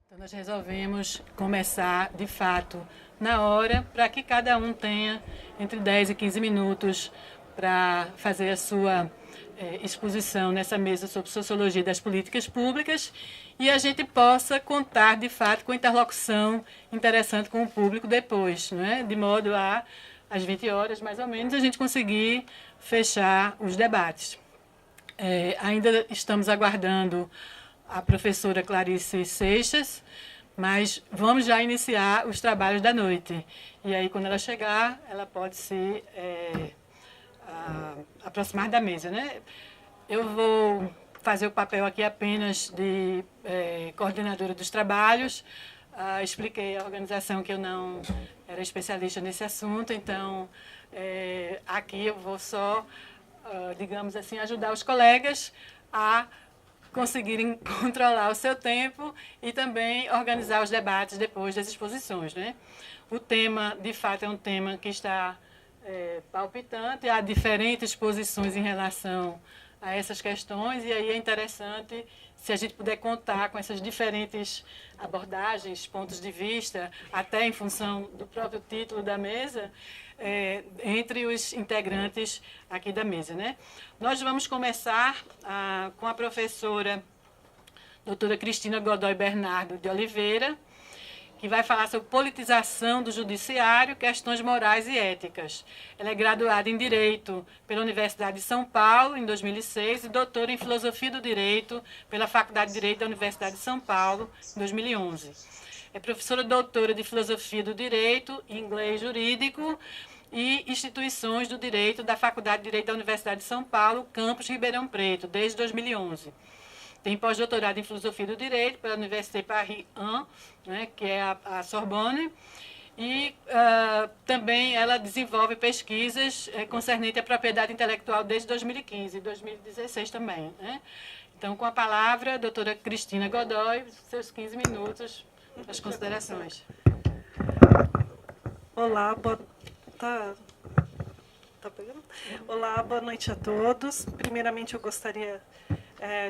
Então, nós resolvemos começar, de fato, na hora, para que cada um tenha entre 10 e 15 minutos para fazer a sua exposição nessa mesa sobre Sociologia das Políticas Públicas e a gente possa contar, de fato, com interlocução interessante com o público depois, não é? De modo a, às 20 horas, mais ou menos, a gente conseguir fechar os debates. Ainda estamos aguardando a professora Clarice Seixas, mas vamos já iniciar os trabalhos da noite. E aí, quando ela chegar, ela pode se aproximar da mesa, né? Eu vou fazer o papel aqui apenas de coordenadora dos trabalhos. Expliquei à organização que eu não era especialista nesse assunto, então aqui eu vou só, digamos assim, ajudar os colegas a conseguirem controlar o seu tempo e também organizar os debates depois das exposições, né? O tema, de fato, é um tema que está palpitante, há diferentes posições em relação a essas questões, e aí é interessante se a gente puder contar com essas diferentes abordagens, pontos de vista, até em função do próprio título da mesa, entre os integrantes aqui da mesa, né? Nós vamos começar com a professora doutora Cristina Godoy Bernardo de Oliveira, que vai falar sobre politização do judiciário, questões morais e éticas. Ela é graduada em Direito pela Universidade de São Paulo, em 2006, e doutora em Filosofia do Direito pela Faculdade de Direito da Universidade de São Paulo, em 2011. É professora doutora de Filosofia do Direito, Inglês Jurídico e Instituições do Direito da Faculdade de Direito da Universidade de São Paulo, campus Ribeirão Preto, desde 2011. Tem pós-doutorado em Filosofia do Direito pela Université Paris 1, né, que é a Sorbonne, e também ela desenvolve pesquisas concernentes à propriedade intelectual desde 2015 e 2016 também, né? Então, com a palavra, a doutora Cristina Godoy, seus 15 minutos, as considerações. Olá, Olá, boa noite a todos. Primeiramente, eu gostaria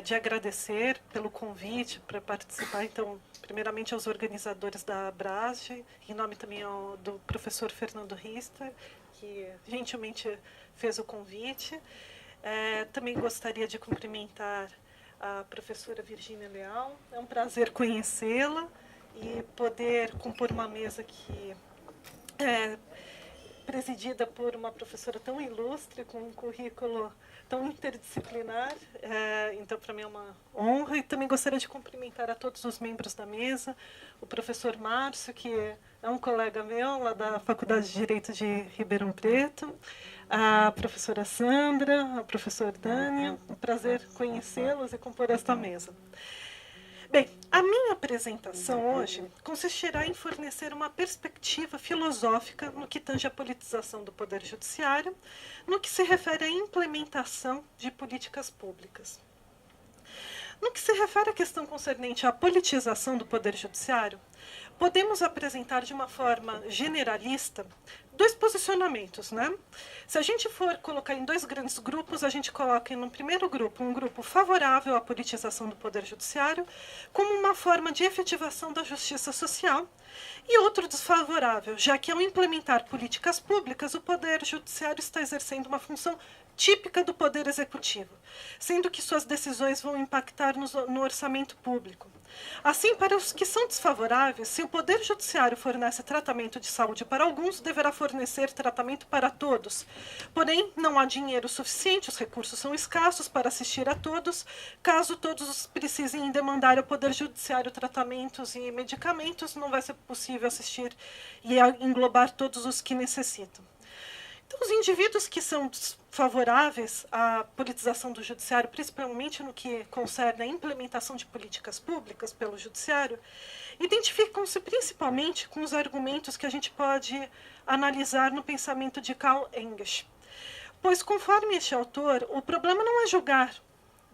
de agradecer pelo convite para participar. Então, primeiramente aos organizadores da Abrage, em nome também do professor Fernando Rister, que gentilmente fez o convite. Também gostaria de cumprimentar a professora Virgínia Leal. É um prazer conhecê-la e poder compor uma mesa que presidida por uma professora tão ilustre, com um currículo tão interdisciplinar. Então, para mim é uma honra. E também gostaria de cumprimentar a todos os membros da mesa, o professor Márcio, que é um colega meu, lá da Faculdade de Direito de Ribeirão Preto, a professora Sandra, a professora Dani. Um prazer conhecê-los e compor esta mesa. Bem, a minha apresentação hoje consistirá em fornecer uma perspectiva filosófica no que tange à politização do Poder Judiciário, no que se refere à implementação de políticas públicas. No que se refere à questão concernente à politização do Poder Judiciário, podemos apresentar de uma forma generalista dois posicionamentos, né? Se a gente for colocar em dois grandes grupos, a gente coloca no primeiro grupo um grupo favorável à politização do Poder Judiciário como uma forma de efetivação da justiça social, e outro desfavorável, já que ao implementar políticas públicas, o Poder Judiciário está exercendo uma função típica do Poder Executivo, sendo que suas decisões vão impactar no orçamento público. Assim, para os que são desfavoráveis, se o Poder Judiciário fornece tratamento de saúde para alguns, deverá fornecer tratamento para todos. Porém, não há dinheiro suficiente, os recursos são escassos para assistir a todos. Caso todos precisem demandar ao Poder Judiciário tratamentos e medicamentos, não vai ser possível assistir e englobar todos os que necessitam. Então, os indivíduos que são favoráveis à politização do judiciário, principalmente no que concerne a implementação de políticas públicas pelo judiciário, identificam-se principalmente com os argumentos que a gente pode analisar no pensamento de Karl Engels. Pois, conforme este autor, o problema não é julgar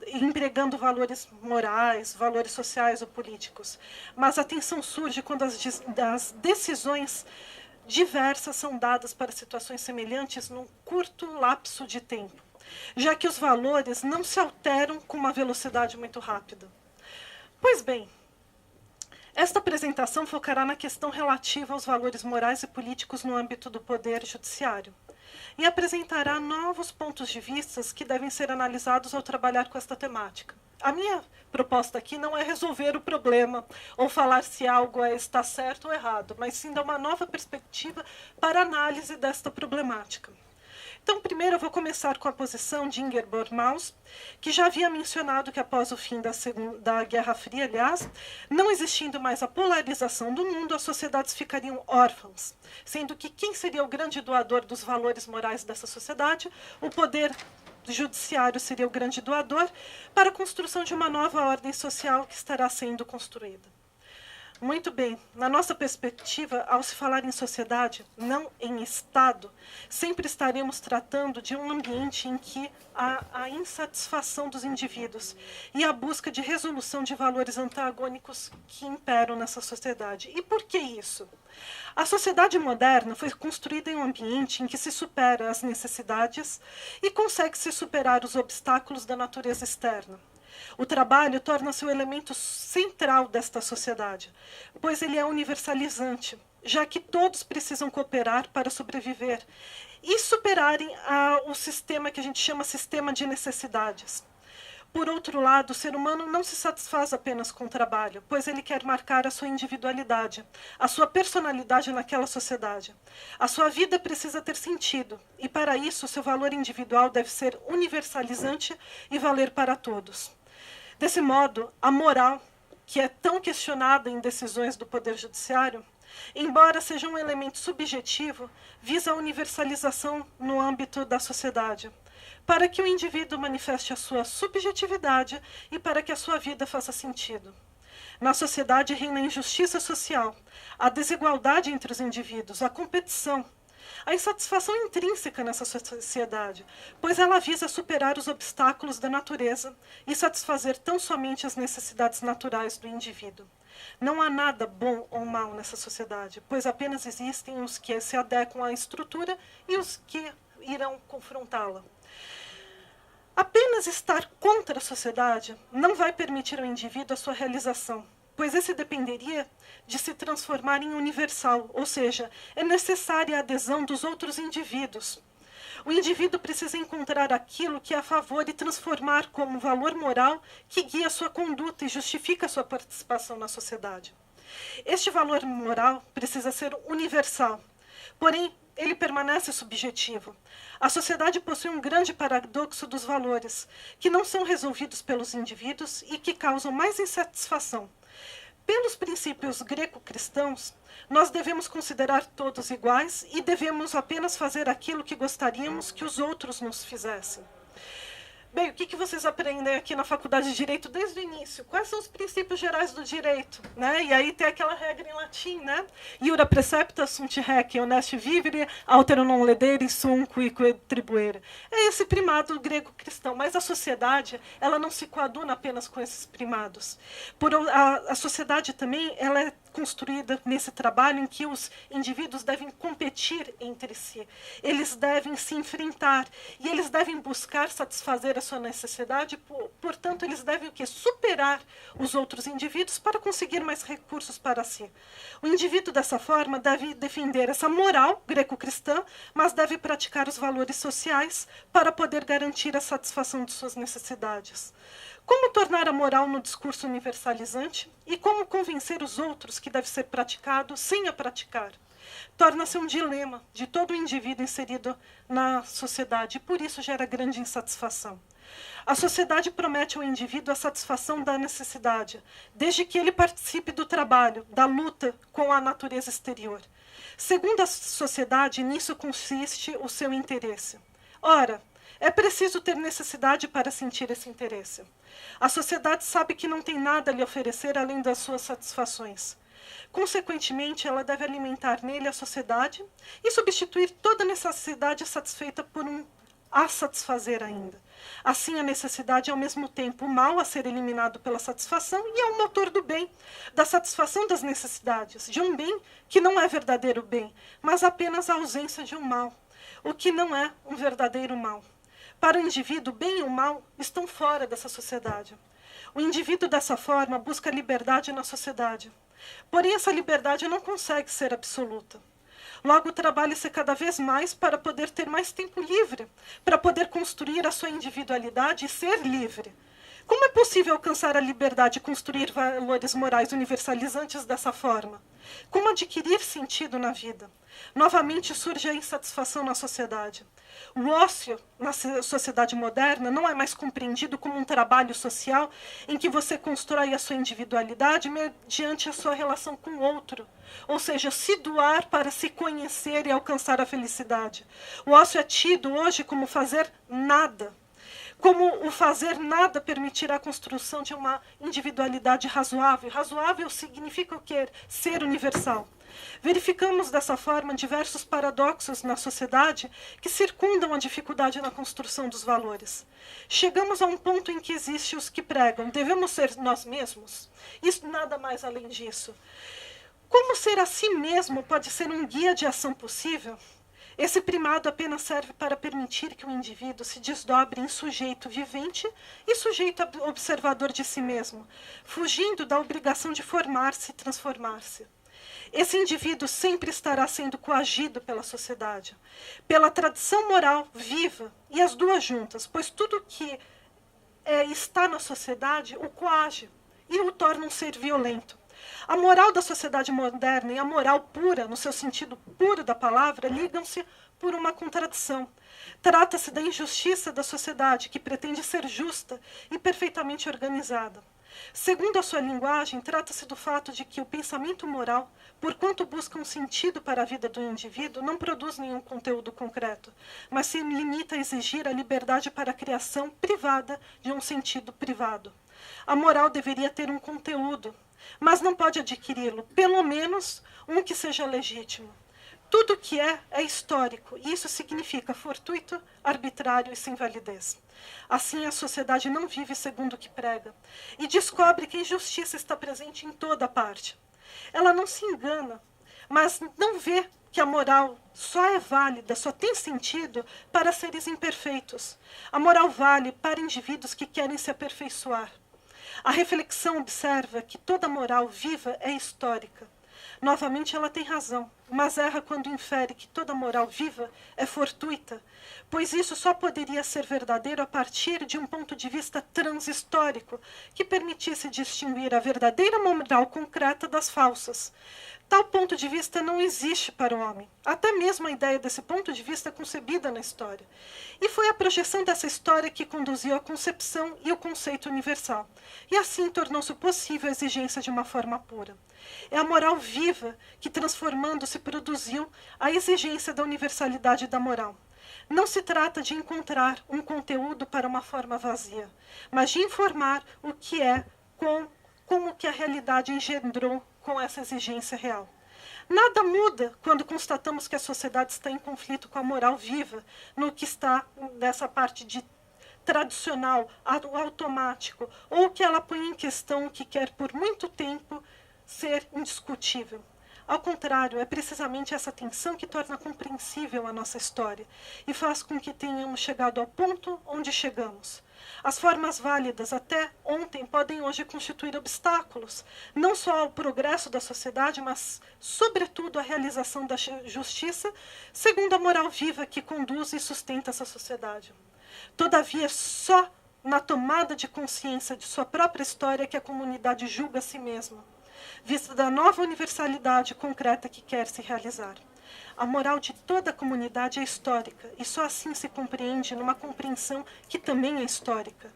empregando valores morais, valores sociais ou políticos, mas a tensão surge quando as decisões diversas são dadas para situações semelhantes num curto lapso de tempo, já que os valores não se alteram com uma velocidade muito rápida. Pois bem, Esta apresentação focará na questão relativa aos valores morais e políticos no âmbito do poder judiciário e apresentará novos pontos de vista que devem ser analisados ao trabalhar com esta temática. A minha proposta aqui não é resolver o problema ou falar se algo está certo ou errado, mas sim dar uma nova perspectiva para a análise desta problemática. Então, primeiro eu vou começar com a posição de Ingeborg Maus, que já havia mencionado que após o fim da Guerra Fria, aliás, não existindo mais a polarização do mundo, as sociedades ficariam órfãs, sendo que quem seria o grande doador dos valores morais dessa sociedade? O poder judiciário seria o grande doador para a construção de uma nova ordem social que estará sendo construída. Muito bem, na nossa perspectiva, ao se falar em sociedade, não em Estado, sempre estaremos tratando de um ambiente em que há a insatisfação dos indivíduos e a busca de resolução de valores antagônicos que imperam nessa sociedade. E por que isso? A sociedade moderna foi construída em um ambiente em que se supera as necessidades e consegue-se superar os obstáculos da natureza externa. O trabalho torna-se o elemento central desta sociedade, pois ele é universalizante, já que todos precisam cooperar para sobreviver e superarem o sistema que a gente chama sistema de necessidades. Por outro lado, o ser humano não se satisfaz apenas com o trabalho, pois ele quer marcar a sua individualidade, a sua personalidade naquela sociedade. A sua vida precisa ter sentido, e para isso o seu valor individual deve ser universalizante e valer para todos. Desse modo, a moral, que é tão questionada em decisões do Poder Judiciário, embora seja um elemento subjetivo, visa a universalização no âmbito da sociedade, para que o indivíduo manifeste a sua subjetividade e para que a sua vida faça sentido. Na sociedade reina a injustiça social, a desigualdade entre os indivíduos, a competição, a insatisfação intrínseca nessa sociedade, pois ela visa superar os obstáculos da natureza e satisfazer tão somente as necessidades naturais do indivíduo. Não há nada bom ou mal nessa sociedade, pois apenas existem os que se adequam à estrutura e os que irão confrontá-la. Apenas estar contra a sociedade não vai permitir ao indivíduo a sua realização, pois esse dependeria de se transformar em universal, ou seja, é necessária a adesão dos outros indivíduos. O indivíduo precisa encontrar aquilo que é a favor e transformar como valor moral que guia sua conduta e justifica sua participação na sociedade. Este valor moral precisa ser universal, porém, ele permanece subjetivo. A sociedade possui um grande paradoxo dos valores, que não são resolvidos pelos indivíduos e que causam mais insatisfação. Pelos princípios greco-cristãos, nós devemos considerar todos iguais e devemos apenas fazer aquilo que gostaríamos que os outros nos fizessem. Bem, o que vocês aprendem aqui na Faculdade de Direito desde o início? Quais são os princípios gerais do direito? Né? E aí tem aquela regra em latim, né? Iura precepta sunt haec, honesti vivere, altero non ledere, sum cuique tribuere. É esse primado grego-cristão, mas a sociedade, ela não se coaduna apenas com esses primados. A sociedade também, ela é construída nesse trabalho em que os indivíduos devem competir entre si. Eles devem se enfrentar e eles devem buscar satisfazer a sua necessidade, portanto, eles devem o quê? Superar os outros indivíduos para conseguir mais recursos para si. O indivíduo, dessa forma, deve defender essa moral greco-cristã, mas deve praticar os valores sociais para poder garantir a satisfação de suas necessidades. Como tornar a moral no discurso universalizante e como convencer os outros que deve ser praticado sem a praticar? Torna-se um dilema de todo indivíduo inserido na sociedade e por isso gera grande insatisfação. A sociedade promete ao indivíduo a satisfação da necessidade, desde que ele participe do trabalho, da luta com a natureza exterior. Segundo a sociedade, nisso consiste o seu interesse. Ora, é preciso ter necessidade para sentir esse interesse. A sociedade sabe que não tem nada a lhe oferecer além das suas satisfações. Consequentemente, ela deve alimentar nele a sociedade e substituir toda necessidade satisfeita por um a satisfazer ainda. Assim, a necessidade é ao mesmo tempo o mal a ser eliminado pela satisfação e é o motor do bem, da satisfação das necessidades, de um bem que não é verdadeiro bem, mas apenas a ausência de um mal, o que não é um verdadeiro mal. Para o indivíduo, o bem e o mal estão fora dessa sociedade. O indivíduo, dessa forma, busca liberdade na sociedade. Porém, essa liberdade não consegue ser absoluta. Logo, trabalha-se cada vez mais para poder ter mais tempo livre, para poder construir a sua individualidade e ser livre. Como é possível alcançar a liberdade e construir valores morais universalizantes dessa forma? Como adquirir sentido na vida? Novamente surge a insatisfação na sociedade. O ócio na sociedade moderna não é mais compreendido como um trabalho social em que você constrói a sua individualidade mediante a sua relação com o outro, ou seja, se doar para se conhecer e alcançar a felicidade. O ócio é tido hoje como fazer nada. Como o fazer nada permitirá a construção de uma individualidade razoável. Razoável significa o quê? Ser universal. Verificamos dessa forma diversos paradoxos na sociedade que circundam a dificuldade na construção dos valores. Chegamos a um ponto em que existem os que pregam, devemos ser nós mesmos. Isso nada mais além disso. Como ser a si mesmo pode ser um guia de ação possível? Esse primado apenas serve para permitir que o indivíduo se desdobre em sujeito vivente e sujeito observador de si mesmo, fugindo da obrigação de formar-se e transformar-se. Esse indivíduo sempre estará sendo coagido pela sociedade, pela tradição moral viva, e as duas juntas, pois tudo que está na sociedade o coage e o torna um ser violento. A moral da sociedade moderna e a moral pura, no seu sentido puro da palavra, ligam-se por uma contradição. Trata-se da injustiça da sociedade, que pretende ser justa e perfeitamente organizada. Segundo a sua linguagem, trata-se do fato de que o pensamento moral, porquanto busca um sentido para a vida do indivíduo, não produz nenhum conteúdo concreto, mas se limita a exigir a liberdade para a criação privada de um sentido privado. A moral deveria ter um conteúdo, mas não pode adquiri-lo, pelo menos um que seja legítimo. Tudo que é histórico, e isso significa fortuito, arbitrário e sem validez. Assim, a sociedade não vive segundo o que prega, e descobre que a injustiça está presente em toda parte. Ela não se engana, mas não vê que a moral só é válida, só tem sentido para seres imperfeitos. A moral vale para indivíduos que querem se aperfeiçoar. A reflexão observa que toda moral viva é histórica. Novamente, ela tem razão, mas erra quando infere que toda moral viva é fortuita, pois isso só poderia ser verdadeiro a partir de um ponto de vista transhistórico, que permitisse distinguir a verdadeira moral concreta das falsas. Tal ponto de vista não existe para o homem. Até mesmo a ideia desse ponto de vista é concebida na história. E foi a projeção dessa história que conduziu à concepção e o conceito universal. E assim tornou-se possível a exigência de uma forma pura. É a moral viva que, transformando-se, produziu a exigência da universalidade da moral. Não se trata de encontrar um conteúdo para uma forma vazia, mas de informar o que é como que a realidade engendrou com essa exigência real. Nada muda quando constatamos que a sociedade está em conflito com a moral viva, no que está nessa parte de tradicional, automático, ou que ela põe em questão o que quer por muito tempo ser indiscutível. Ao contrário, é precisamente essa tensão que torna compreensível a nossa história e faz com que tenhamos chegado ao ponto onde chegamos. As formas válidas até ontem podem hoje constituir obstáculos, não só ao progresso da sociedade, mas, sobretudo, à realização da justiça, segundo a moral viva que conduz e sustenta essa sociedade. Todavia, só na tomada de consciência de sua própria história que a comunidade julga a si mesma, vista da nova universalidade concreta que quer se realizar. A moral de toda a comunidade é histórica, e só assim se compreende numa compreensão que também é histórica.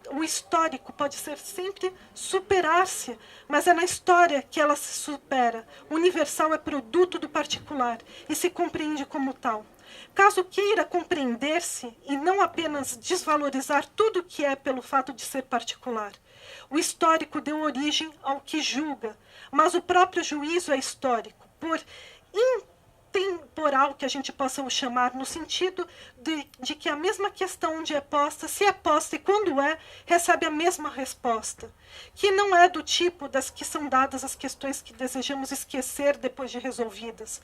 O histórico pode ser sempre superar-se, mas é na história que ela se supera. O universal é produto do particular e se compreende como tal. Caso queira compreender-se e não apenas desvalorizar tudo o que é pelo fato de ser particular. O histórico deu origem ao que julga, mas o próprio juízo é histórico. Por temporal, que a gente possa o chamar, no sentido de que a mesma questão onde é posta, se é posta e quando é, recebe a mesma resposta, que não é do tipo das que são dadas as questões que desejamos esquecer depois de resolvidas,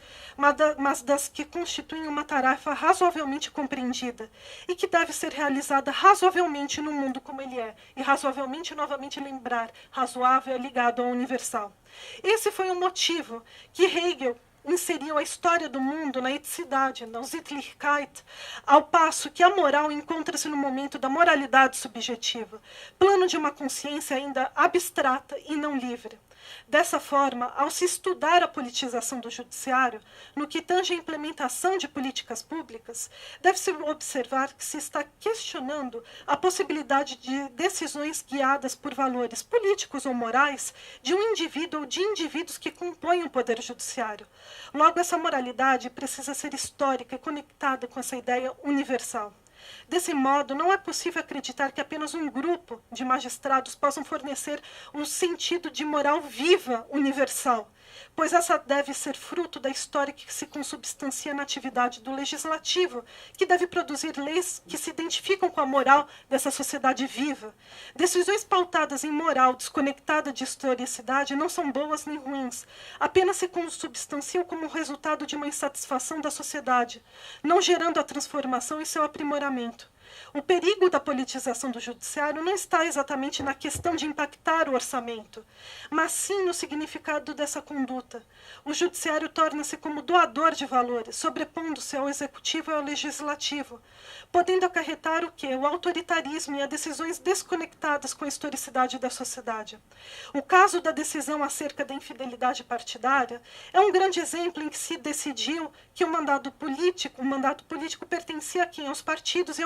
mas das que constituem uma tarefa razoavelmente compreendida e que deve ser realizada razoavelmente no mundo como ele é, e razoavelmente, novamente lembrar, razoável é ligado ao universal. Esse foi o motivo que Hegel inseriu a história do mundo na eticidade, na Sittlichkeit, ao passo que a moral encontra-se no momento da moralidade subjetiva, plano de uma consciência ainda abstrata e não livre. Dessa forma, ao se estudar a politização do judiciário, no que tange a implementação de políticas públicas, deve-se observar que se está questionando a possibilidade de decisões guiadas por valores políticos ou morais de um indivíduo ou de indivíduos que compõem o poder judiciário. Logo, essa moralidade precisa ser histórica e conectada com essa ideia universal. Desse modo, não é possível acreditar que apenas um grupo de magistrados possam fornecer um sentido de moral viva, universal, pois essa deve ser fruto da história que se consubstancia na atividade do legislativo, que deve produzir leis que se identificam com a moral dessa sociedade viva. Decisões pautadas em moral desconectada de historicidade não são boas nem ruins, apenas se consubstanciam como resultado de uma insatisfação da sociedade, não gerando a transformação e seu aprimoramento. O perigo da politização do judiciário não está exatamente na questão de impactar o orçamento, mas sim no significado dessa conduta. O judiciário torna-se como doador de valores, sobrepondo-se ao executivo e ao legislativo, podendo acarretar o quê? O autoritarismo e as decisões desconectadas com a historicidade da sociedade. O caso da decisão acerca da infidelidade partidária é um grande exemplo em que se decidiu que o mandato político pertencia a quem? Aos partidos e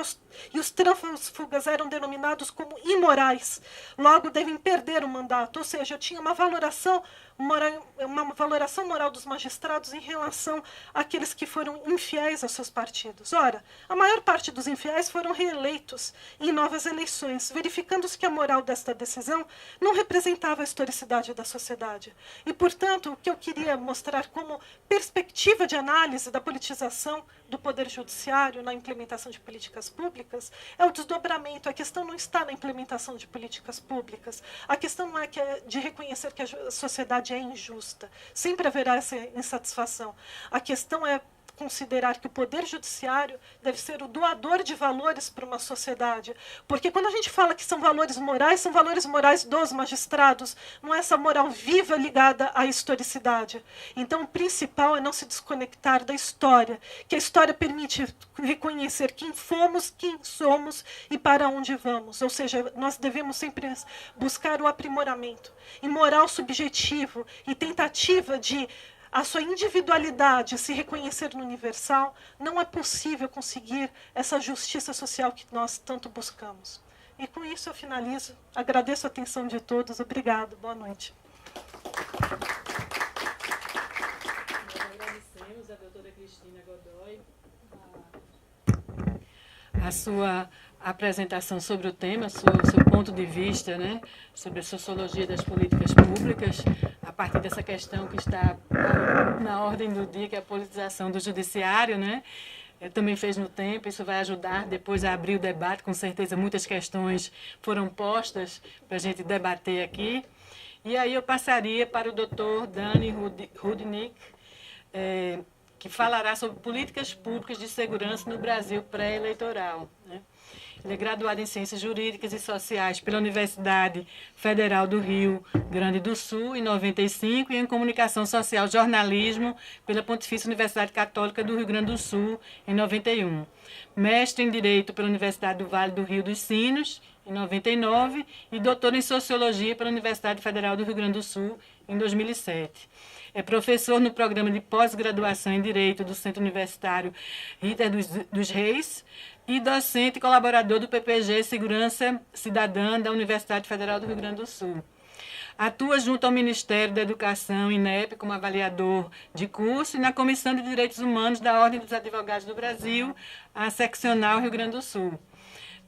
os trânsfugas eram denominados como imorais, logo devem perder o mandato, ou seja, tinha uma valoração moral dos magistrados em relação àqueles que foram infiéis aos seus partidos. Ora, a maior parte dos infiéis foram reeleitos em novas eleições, verificando-se que a moral desta decisão não representava a historicidade da sociedade. E, portanto, o que eu queria mostrar como perspectiva de análise da politização do Poder Judiciário na implementação de políticas públicas é o desdobramento. A questão não está na implementação de políticas públicas. A questão não é de reconhecer que a sociedade é injusta. Sempre haverá essa insatisfação. A questão é considerar que o Poder Judiciário deve ser o doador de valores para uma sociedade. Porque quando a gente fala que são valores morais dos magistrados, não é essa moral viva ligada à historicidade. Então, o principal é não se desconectar da história, que a história permite reconhecer quem fomos, quem somos e para onde vamos. Ou seja, nós devemos sempre buscar o aprimoramento. E moral subjetivo e tentativa de a sua individualidade se reconhecer no universal, não é possível conseguir essa justiça social que nós tanto buscamos. E com isso eu finalizo. Agradeço a atenção de todos. Obrigado. Boa noite. Nós agradecemos a doutora Cristina Godoy a sua apresentação sobre o tema, seu ponto de vista, né, sobre a sociologia das políticas públicas, a partir dessa questão que está na ordem do dia, que é a politização do judiciário, né? Também fez no tempo, isso vai ajudar depois a abrir o debate, com certeza muitas questões foram postas para a gente debater aqui. E aí eu passaria para o doutor Dani Rudnick, que falará sobre políticas públicas de segurança no Brasil pré-eleitoral, né? Ele é graduado em Ciências Jurídicas e Sociais pela Universidade Federal do Rio Grande do Sul, em 95, e em Comunicação Social e Jornalismo pela Pontifícia Universidade Católica do Rio Grande do Sul, em 91. Mestre em Direito pela Universidade do Vale do Rio dos Sinos, em 99, e doutor em Sociologia pela Universidade Federal do Rio Grande do Sul, em 2007. É professor no programa de pós-graduação em Direito do Centro Universitário Ritter dos Reis e docente e colaborador do PPG Segurança Cidadã da Universidade Federal do Rio Grande do Sul. Atua junto ao Ministério da Educação, INEP, como avaliador de curso e na Comissão de Direitos Humanos da Ordem dos Advogados do Brasil, a seccional Rio Grande do Sul.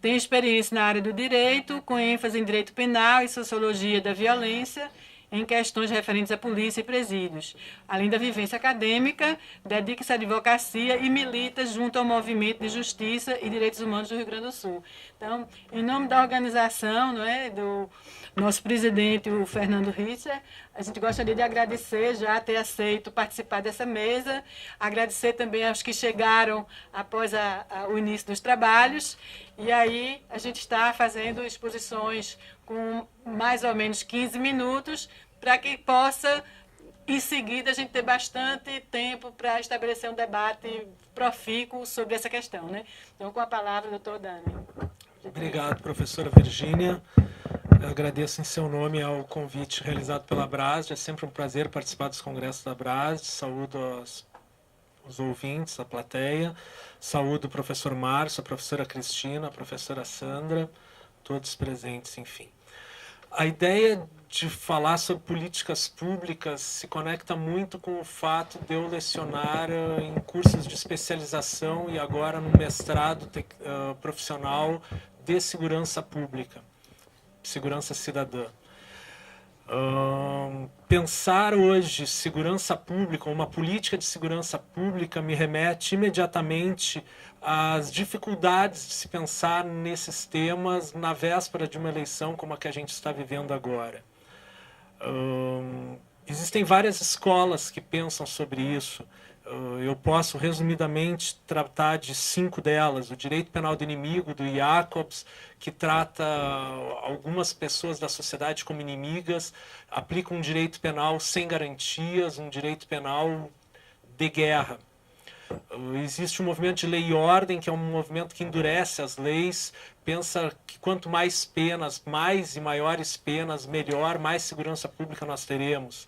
Tem experiência na área do direito, com ênfase em direito penal e sociologia da violência, em questões referentes à polícia e presídios. Além da vivência acadêmica, dedica-se à advocacia e milita junto ao Movimento de Justiça e Direitos Humanos do Rio Grande do Sul. Então, em nome da organização, não é, do nosso presidente, o Fernando Richter, a gente gostaria de agradecer já ter aceito participar dessa mesa, agradecer também aos que chegaram após o início dos trabalhos, e aí a gente está fazendo exposições com mais ou menos 15 minutos, para que possa, em seguida, a gente ter bastante tempo para estabelecer um debate profícuo sobre essa questão, né? Então, com a palavra, doutor Dani. Obrigado, professora Virgínia. Eu agradeço em seu nome ao convite realizado pela Abrasd. É sempre um prazer participar dos congressos da Abrasd. Saúdo os ouvintes, a plateia. Saúdo o professor Márcio, a professora Cristina, a professora Sandra, todos presentes, enfim. A ideia de falar sobre políticas públicas se conecta muito com o fato de eu lecionar em cursos de especialização e agora no mestrado profissional de segurança pública, segurança cidadã. Pensar hoje segurança pública, uma política de segurança pública, me remete imediatamente às dificuldades de se pensar nesses temas na véspera de uma eleição como a que a gente está vivendo agora. Existem várias escolas que pensam sobre isso. Eu posso resumidamente tratar de 5 delas. O direito penal do inimigo, do Jacobs, que trata algumas pessoas da sociedade como inimigas, aplica um direito penal sem garantias, um direito penal de guerra. Existe um movimento de lei e ordem, que é um movimento que endurece as leis, pensa que quanto mais penas, mais e maiores penas, melhor, mais segurança pública nós teremos.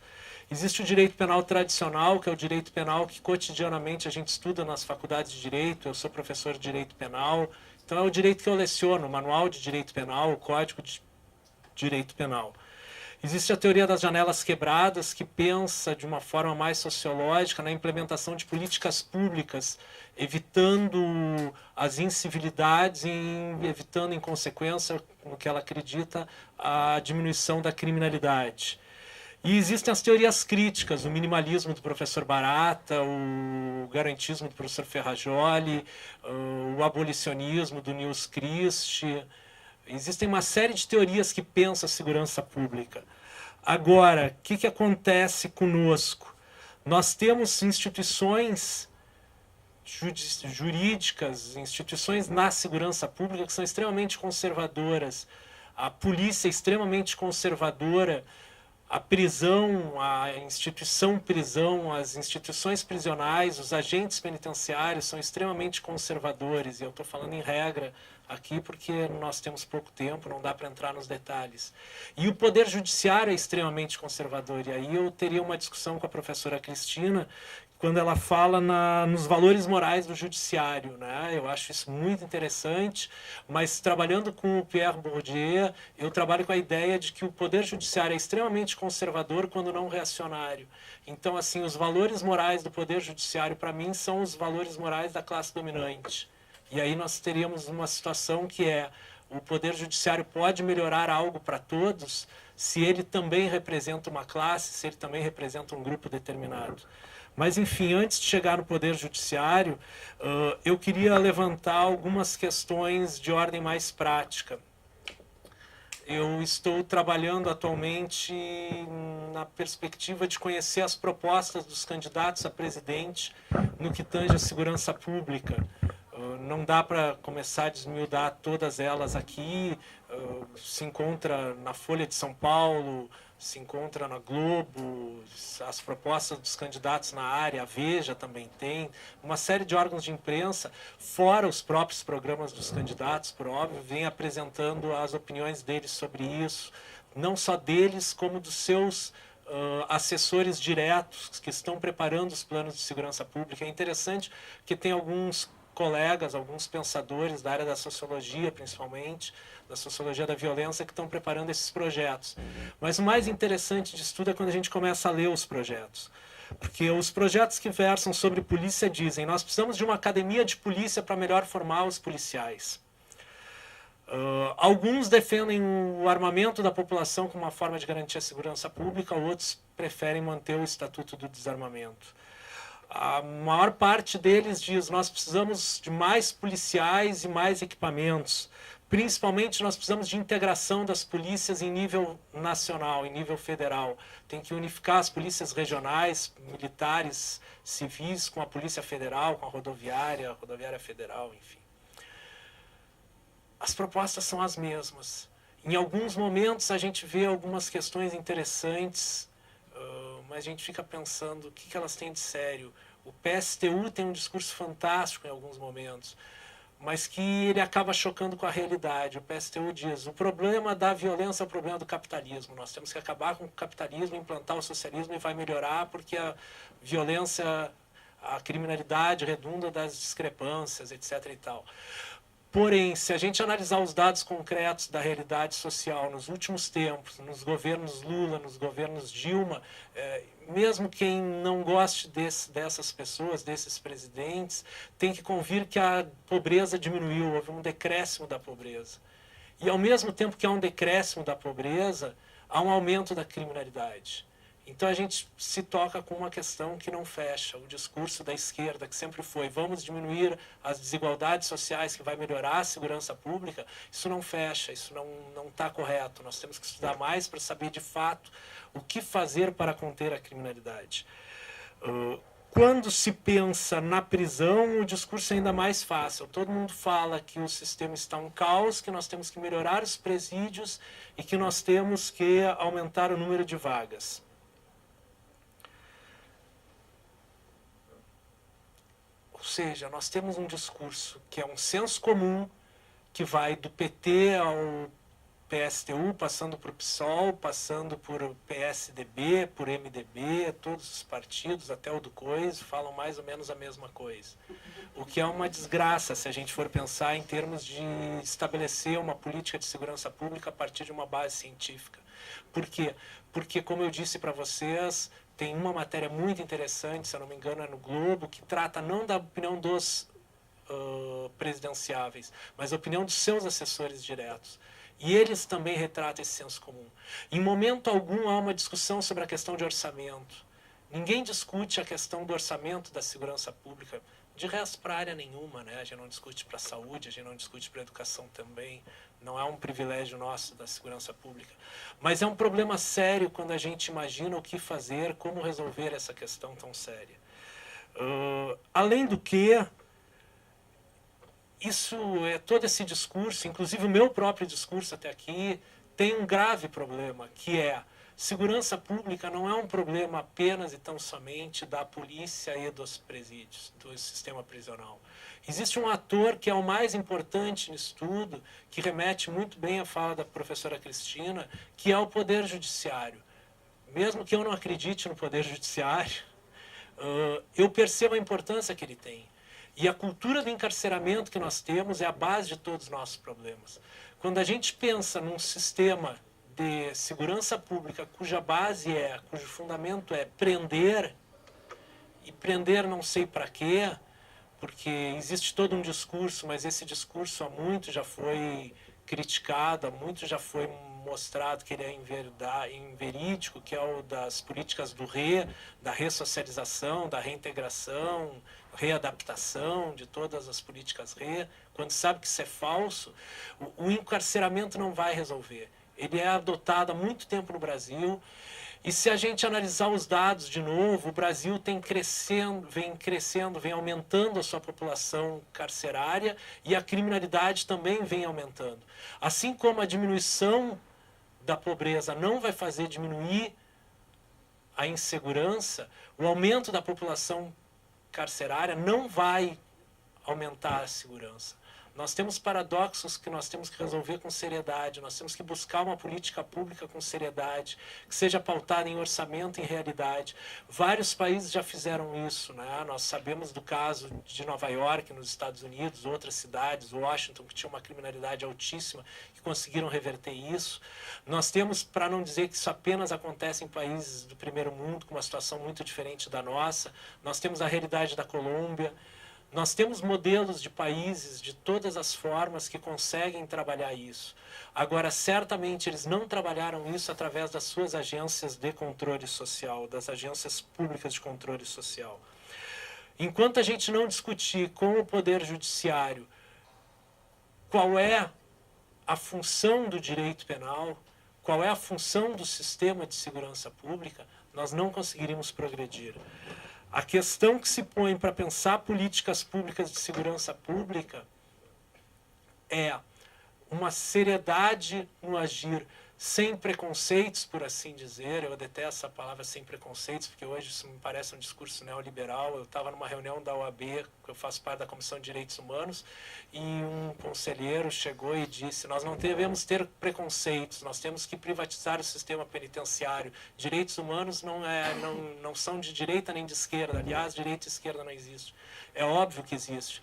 Existe o direito penal tradicional, que é o direito penal que cotidianamente a gente estuda nas faculdades de direito. Eu sou professor de direito penal, então é o direito que eu leciono, o manual de direito penal, o código de direito penal. Existe a teoria das janelas quebradas, que pensa de uma forma mais sociológica na implementação de políticas públicas, evitando as incivilidades e evitando, em consequência, no que ela acredita, a diminuição da criminalidade. E existem as teorias críticas, o minimalismo do professor Barata, o garantismo do professor Ferrajoli, o abolicionismo do Nils Christie. Existem uma série de teorias que pensam a segurança pública. Agora, o que acontece conosco? Nós temos instituições jurídicas, instituições na segurança pública que são extremamente conservadoras. A polícia é extremamente conservadora. A prisão, a instituição prisão, as instituições prisionais, os agentes penitenciários são extremamente conservadores. E eu estou falando em regra aqui porque nós temos pouco tempo, não dá para entrar nos detalhes. E o Poder Judiciário é extremamente conservador. E aí eu teria uma discussão com a professora Cristina, quando ela fala nos valores morais do judiciário, né? Eu acho isso muito interessante, mas trabalhando com o Pierre Bourdieu, eu trabalho com a ideia de que o poder judiciário é extremamente conservador quando não reacionário. Então, assim, os valores morais do poder judiciário, para mim, são os valores morais da classe dominante. E aí nós teríamos uma situação que é: o poder judiciário pode melhorar algo para todos se ele também representa uma classe, se ele também representa um grupo determinado. Mas, enfim, antes de chegar no Poder Judiciário, eu queria levantar algumas questões de ordem mais prática. Eu estou trabalhando atualmente na perspectiva de conhecer as propostas dos candidatos a presidente no que tange à segurança pública. Não dá para começar a desmiudar todas elas aqui. Se encontra na Folha de São Paulo, se encontra na Globo, as propostas dos candidatos na área, a Veja também tem, uma série de órgãos de imprensa, fora os próprios programas dos candidatos, por óbvio, vem apresentando as opiniões deles sobre isso, não só deles, como dos seus assessores diretos que estão preparando os planos de segurança pública. É interessante que tem alguns colegas, alguns pensadores da área da sociologia, principalmente, da sociologia da violência, que estão preparando esses projetos. Mas o mais interessante disso tudo é quando a gente começa a ler os projetos. Porque os projetos que versam sobre polícia dizem: nós precisamos de uma academia de polícia para melhor formar os policiais. Alguns defendem o armamento da população como uma forma de garantir a segurança pública, outros preferem manter o Estatuto do Desarmamento. A maior parte deles diz: nós precisamos de mais policiais e mais equipamentos. Principalmente, nós precisamos de integração das polícias em nível nacional, em nível federal. Tem que unificar as polícias regionais, militares, civis, com a Polícia Federal, com a rodoviária federal, enfim. As propostas são as mesmas. Em alguns momentos a gente vê algumas questões interessantes, mas a gente fica pensando o que elas têm de sério. O PSTU tem um discurso fantástico em alguns momentos, mas que ele acaba chocando com a realidade. O PSTU diz: o problema da violência é o problema do capitalismo. Nós temos que acabar com o capitalismo, implantar o socialismo e vai melhorar, porque a violência, a criminalidade redunda das discrepâncias, etc. e tal. Porém, se a gente analisar os dados concretos da realidade social nos últimos tempos, nos governos Lula, nos governos Dilma, mesmo quem não goste dessas pessoas, desses presidentes, tem que convir que a pobreza diminuiu, houve um decréscimo da pobreza. E ao mesmo tempo que há um decréscimo da pobreza, há um aumento da criminalidade. Então a gente se toca com uma questão que não fecha. O discurso da esquerda, que sempre foi: vamos diminuir as desigualdades sociais, que vai melhorar a segurança pública, isso não fecha, isso não está correto. Nós temos que estudar mais para saber de fato o que fazer para conter a criminalidade. Quando se pensa na prisão, o discurso é ainda mais fácil. Todo mundo fala que o sistema está um caos, que nós temos que melhorar os presídios e que nós temos que aumentar o número de vagas. Ou seja, nós temos um discurso que é um senso comum, que vai do PT ao PSTU, passando por PSOL, passando por PSDB, por MDB, todos os partidos, até o do COIS, falam mais ou menos a mesma coisa. O que é uma desgraça se a gente for pensar em termos de estabelecer uma política de segurança pública a partir de uma base científica. Por quê? Porque, como eu disse para vocês, tem uma matéria muito interessante, se eu não me engano é no Globo, que trata não da opinião dos presidenciáveis, mas a opinião dos seus assessores diretos. E eles também retratam esse senso comum. Em momento algum há uma discussão sobre a questão de orçamento. Ninguém discute a questão do orçamento da segurança pública, de resto para área nenhuma, né? A gente não discute para a saúde, a gente não discute para a educação também. Não é um privilégio nosso da segurança pública. Mas é um problema sério quando a gente imagina o que fazer, como resolver essa questão tão séria. Além do que, todo esse discurso, inclusive o meu próprio discurso até aqui, tem um grave problema, que é: segurança pública não é um problema apenas e tão somente da polícia e dos presídios, do sistema prisional. Existe um ator que é o mais importante nisso tudo, que remete muito bem à fala da professora Cristina, que é o Poder Judiciário. Mesmo que eu não acredite no Poder Judiciário, eu percebo a importância que ele tem. E a cultura do encarceramento que nós temos é a base de todos os nossos problemas. Quando a gente pensa num sistema de segurança pública cujo fundamento é prender, e prender não sei para quê, porque existe todo um discurso, mas esse discurso há muito já foi criticado, há muito já foi mostrado que ele é inverídico, que é o das políticas da ressocialização, da reintegração, readaptação, de todas as políticas quando sabe que isso é falso, o encarceramento não vai resolver. Ele é adotado há muito tempo no Brasil, e se a gente analisar os dados de novo, o Brasil vem aumentando a sua população carcerária, e a criminalidade também vem aumentando. Assim como a diminuição da pobreza não vai fazer diminuir a insegurança, o aumento da população carcerária não vai aumentar a segurança. Nós temos paradoxos que nós temos que resolver com seriedade, nós temos que buscar uma política pública com seriedade, que seja pautada em orçamento, em realidade. Vários países já fizeram isso, né? Nós sabemos do caso de Nova York, nos Estados Unidos, outras cidades, Washington, que tinha uma criminalidade altíssima, que conseguiram reverter isso. Nós temos, para não dizer que isso apenas acontece em países do primeiro mundo, com uma situação muito diferente da nossa, nós temos a realidade da Colômbia, Nós temos modelos de países de todas as formas que conseguem trabalhar isso. Agora, certamente, eles não trabalharam isso através das suas agências de controle social, das agências públicas de controle social. Enquanto a gente não discutir com o Poder Judiciário qual é a função do direito penal, qual é a função do sistema de segurança pública, nós não conseguiríamos progredir. A questão que se põe para pensar políticas públicas de segurança pública é uma seriedade no agir, sem preconceitos, por assim dizer. Eu detesto essa palavra sem preconceitos, porque hoje isso me parece um discurso neoliberal. Eu estava numa reunião da OAB, que eu faço parte da Comissão de Direitos Humanos, e um conselheiro chegou e disse: nós não devemos ter preconceitos, nós temos que privatizar o sistema penitenciário. Direitos humanos não são de direita nem de esquerda. Aliás, direita e esquerda não existe. É óbvio que existe.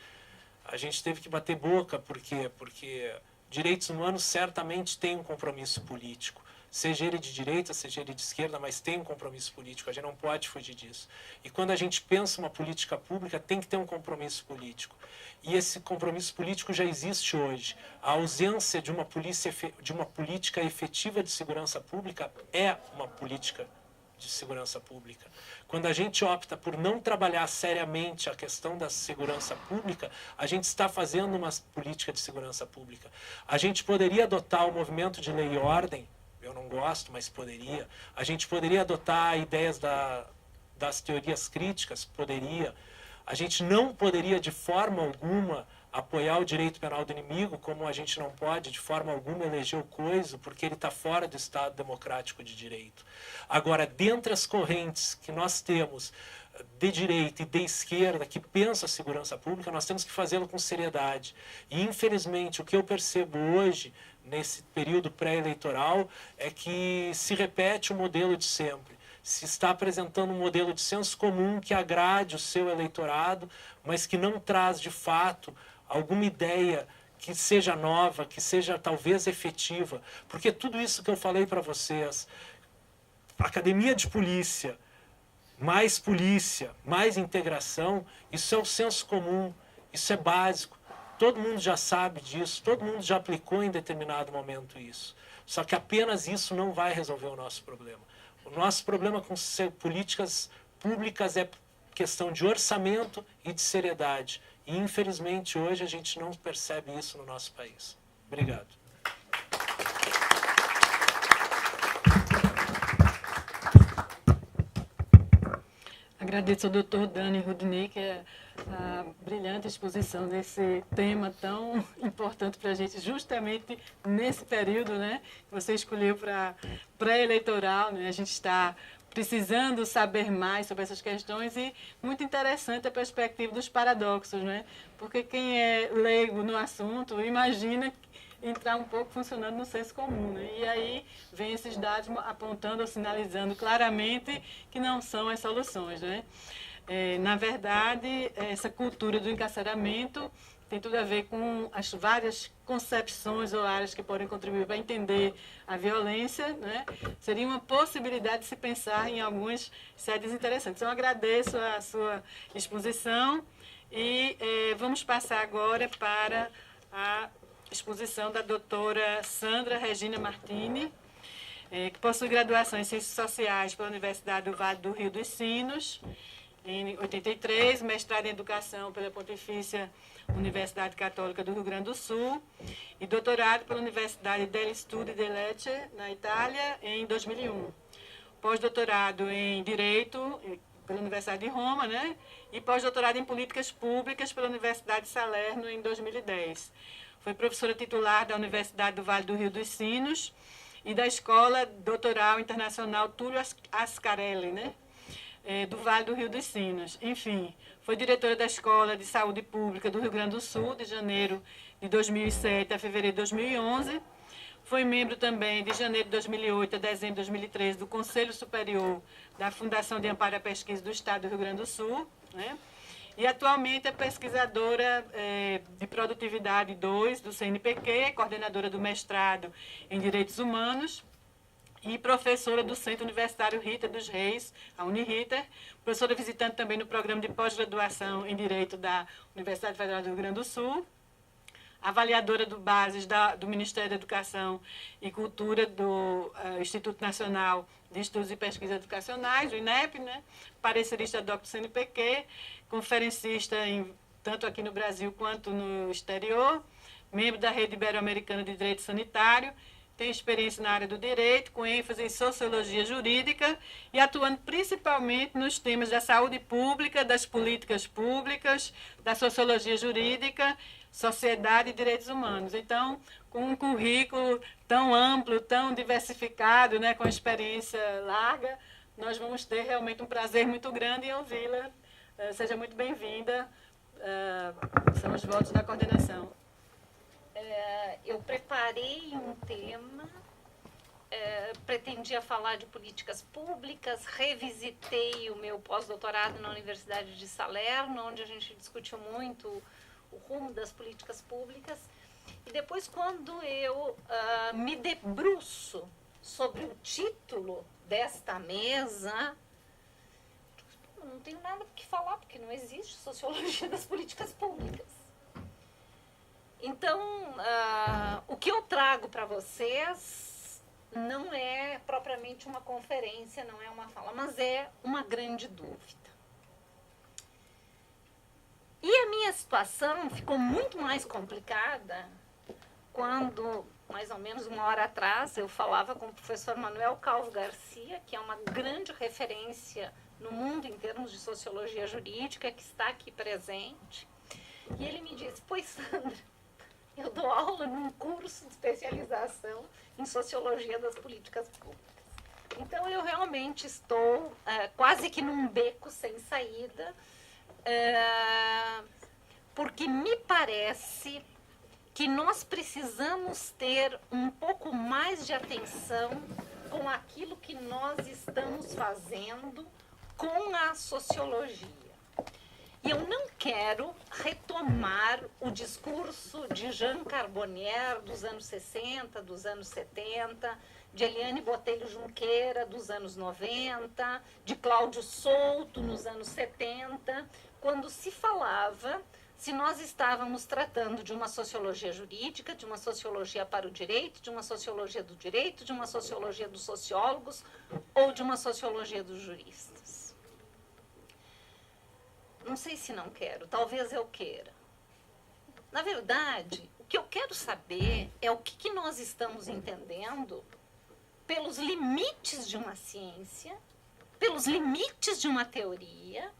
A gente teve que bater boca, por quê? Porque direitos humanos certamente têm um compromisso político, seja ele de direita, seja ele de esquerda, mas tem um compromisso político, a gente não pode fugir disso. E quando a gente pensa uma política pública, tem que ter um compromisso político. E esse compromisso político já existe hoje. A ausência de uma política efetiva de segurança pública é uma política de segurança pública. Quando a gente opta por não trabalhar seriamente a questão da segurança pública, a gente está fazendo uma política de segurança pública. A gente poderia adotar o movimento de lei e ordem, eu não gosto, mas poderia. A gente poderia adotar ideias das teorias críticas, poderia. A gente não poderia, de forma alguma, apoiar o direito penal do inimigo, como a gente não pode, de forma alguma, eleger o coiso, porque ele está fora do Estado democrático de direito. Agora, dentre as correntes que nós temos de direita e de esquerda que pensam a segurança pública, nós temos que fazê-lo com seriedade. E, infelizmente, o que eu percebo hoje, nesse período pré-eleitoral, é que se repete o modelo de sempre. Se está apresentando um modelo de senso comum que agrade o seu eleitorado, mas que não traz, de fato, alguma ideia que seja nova, que seja talvez efetiva. Porque tudo isso que eu falei para vocês, academia de polícia, mais integração, isso é o senso comum, isso é básico. Todo mundo já sabe disso, todo mundo já aplicou em determinado momento isso. Só que apenas isso não vai resolver o nosso problema. O nosso problema com políticas públicas é questão de orçamento e de seriedade. E, infelizmente, hoje a gente não percebe isso no nosso país. Obrigado. Agradeço ao doutor Dani Rudney, que é a brilhante exposição desse tema tão importante para a gente, justamente nesse período, né, que você escolheu para pré-eleitoral, né? A gente está precisando saber mais sobre essas questões e muito interessante a perspectiva dos paradoxos, né? Porque quem é leigo no assunto imagina entrar um pouco funcionando no senso comum, né? E aí vem esses dados apontando ou sinalizando claramente que não são as soluções, né? Na verdade, essa cultura do encarceramento tem tudo a ver com as várias concepções ou áreas que podem contribuir para entender a violência, né? Seria uma possibilidade de se pensar em algumas sedes interessantes. Então, agradeço a sua exposição e vamos passar agora para a exposição da doutora Sandra Regina Martini, que possui graduação em Ciências Sociais pela Universidade do Vale do Rio dos Sinos, em 83, mestrado em Educação pela Pontifícia Universidade Católica do Rio Grande do Sul e doutorado pela Universidade degli Studi di Lecce, na Itália, em 2001. Pós-doutorado em Direito pela Universidade de Roma, né? E pós-doutorado em Políticas Públicas pela Universidade de Salerno, em 2010. Foi professora titular da Universidade do Vale do Rio dos Sinos e da Escola Doutoral Internacional Túlio Ascarelli, né? Do Vale do Rio dos Sinos. Enfim, foi diretora da Escola de Saúde Pública do Rio Grande do Sul, de janeiro de 2007 a fevereiro de 2011. Foi membro também de janeiro de 2008 a dezembro de 2013 do Conselho Superior da Fundação de Amparo à Pesquisa do Estado do Rio Grande do Sul, né? E atualmente é pesquisadora de Produtividade 2 do CNPq, coordenadora do mestrado em Direitos Humanos e professora do Centro Universitário Rita dos Reis, a Uniriter, professora visitante também no programa de pós-graduação em Direito da Universidade Federal do Rio Grande do Sul, avaliadora do Bases do Ministério da Educação e Cultura do Instituto Nacional de Estudos e Pesquisas Educacionais, o INEP, né? Parecerista do CNPq, conferencista tanto aqui no Brasil quanto no exterior, membro da Rede Ibero-Americana de Direito Sanitário, tem experiência na área do direito, com ênfase em sociologia jurídica e atuando principalmente nos temas da saúde pública, das políticas públicas, da sociologia jurídica, sociedade e direitos humanos. Então, com um currículo tão amplo, tão diversificado, né, com experiência larga, nós vamos ter realmente um prazer muito grande em ouvi-la. Seja muito bem-vinda. São os votos da coordenação. Eu preparei um tema, pretendia falar de políticas públicas, revisitei o meu pós-doutorado na Universidade de Salerno, onde a gente discutiu muito o rumo das políticas públicas. E depois, quando eu me debruço sobre o título desta mesa, não tenho nada o que falar, porque não existe sociologia das políticas públicas. Então, o que eu trago para vocês não é propriamente uma conferência, não é uma fala, mas é uma grande dúvida. E a minha situação ficou muito mais complicada quando, mais ou menos uma hora atrás, eu falava com o professor Manuel Calvo Garcia, que é uma grande referência no mundo em termos de sociologia jurídica, que está aqui presente. E ele me disse: pois, Sandra, eu dou aula num curso de especialização em sociologia das políticas públicas. Então, eu realmente estou quase que num beco sem saída, porque me parece que nós precisamos ter um pouco mais de atenção com aquilo que nós estamos fazendo com a sociologia. E eu não quero retomar o discurso de Jean Carbonnier dos anos 60, dos anos 70, de Eliane Botelho Junqueira dos anos 90, de Cláudio Souto nos anos 70, quando se falava se nós estávamos tratando de uma sociologia jurídica, de uma sociologia para o direito, de uma sociologia do direito, de uma sociologia dos sociólogos ou de uma sociologia dos juristas. Não sei se não quero, talvez eu queira. Na verdade, o que eu quero saber é o que nós estamos entendendo pelos limites de uma ciência, pelos limites de uma teoria,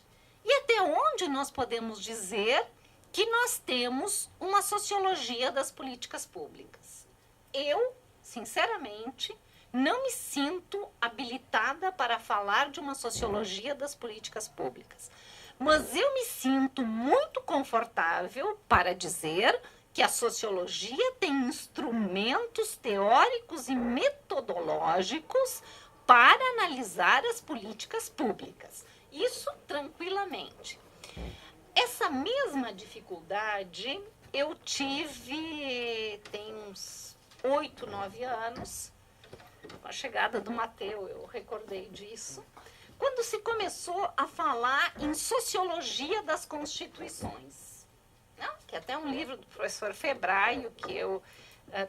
e até onde nós podemos dizer que nós temos uma sociologia das políticas públicas. Eu, sinceramente, não me sinto habilitada para falar de uma sociologia das políticas públicas. Mas eu me sinto muito confortável para dizer que a sociologia tem instrumentos teóricos e metodológicos para analisar as políticas públicas. Isso tranquilamente. Essa mesma dificuldade eu tive, tem uns 8, 9 anos, com a chegada do Mateu, eu recordei disso, quando se começou a falar em sociologia das constituições. Não? Que é até um livro do professor Febraio, que eu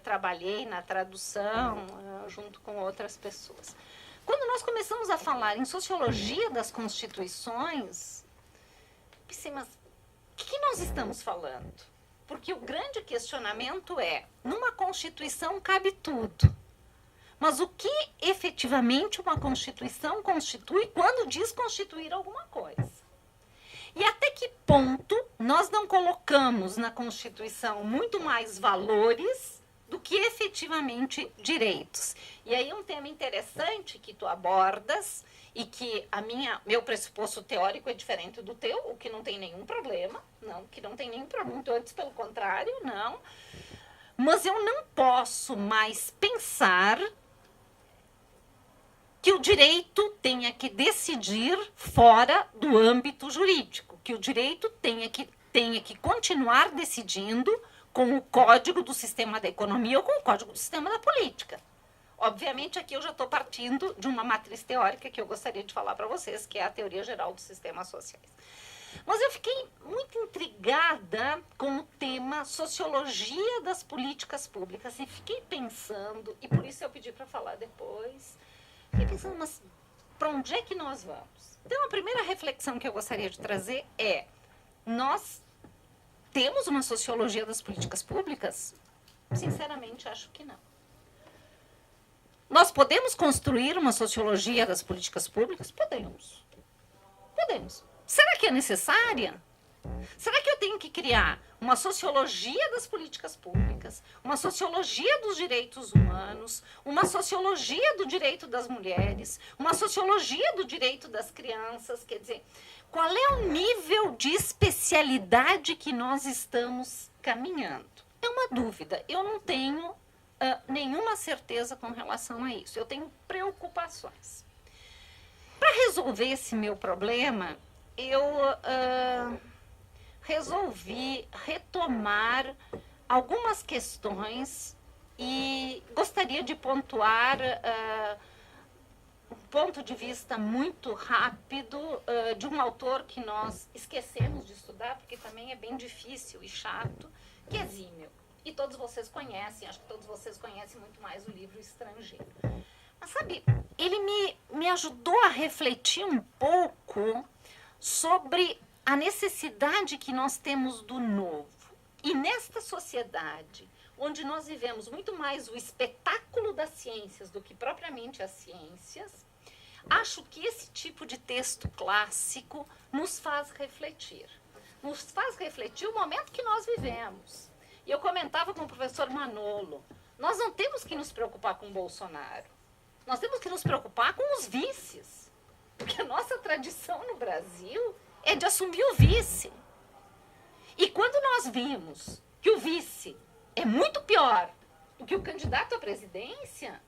trabalhei na tradução junto com outras pessoas. Quando nós começamos a falar em sociologia das constituições, pensei, mas o que nós estamos falando? Porque o grande questionamento é, numa Constituição cabe tudo. Mas o que efetivamente uma Constituição constitui quando diz constituir alguma coisa? E até que ponto nós não colocamos na Constituição muito mais valores do que efetivamente direitos? E aí um tema interessante que tu abordas e que meu pressuposto teórico é diferente do teu, o que não tem nenhum problema, não, que não tem nenhum problema, muito antes pelo contrário, não. Mas eu não posso mais pensar que o direito tenha que decidir fora do âmbito jurídico, que o direito tenha que continuar decidindo com o código do sistema da economia ou com o código do sistema da política. Obviamente, aqui eu já estou partindo de uma matriz teórica que eu gostaria de falar para vocês, que é a teoria geral dos sistemas sociais. Mas eu fiquei muito intrigada com o tema sociologia das políticas públicas e fiquei pensando, e por isso eu pedi para falar depois, fiquei pensando, mas para onde é que nós vamos? Então, a primeira reflexão que eu gostaria de trazer é, nós temos uma sociologia das políticas públicas? Sinceramente, acho que não. Nós podemos construir uma sociologia das políticas públicas? Podemos. Podemos. Será que é necessária? Será que eu tenho que criar uma sociologia das políticas públicas, uma sociologia dos direitos humanos, uma sociologia do direito das mulheres, uma sociologia do direito das crianças? Quer dizer, qual é o nível de especialidade que nós estamos caminhando? É uma dúvida. Eu não tenho nenhuma certeza com relação a isso. Eu tenho preocupações. Para resolver esse meu problema, eu resolvi retomar algumas questões e gostaria de pontuar um ponto de vista muito rápido de um autor que nós esquecemos de estudar, porque também é bem difícil e chato, que é Simmel. E todos vocês conhecem, acho que todos vocês conhecem muito mais o livro Estrangeiro. Mas, sabe, ele me ajudou a refletir um pouco sobre a necessidade que nós temos do novo. E nesta sociedade, onde nós vivemos muito mais o espetáculo das ciências do que propriamente as ciências, acho que esse tipo de texto clássico nos faz refletir. Nos faz refletir o momento que nós vivemos. E eu comentava com o professor Manolo, nós não temos que nos preocupar com o Bolsonaro. Nós temos que nos preocupar com os vices. Porque a nossa tradição no Brasil é de assumir o vice. E quando nós vimos que o vice é muito pior do que o candidato à presidência,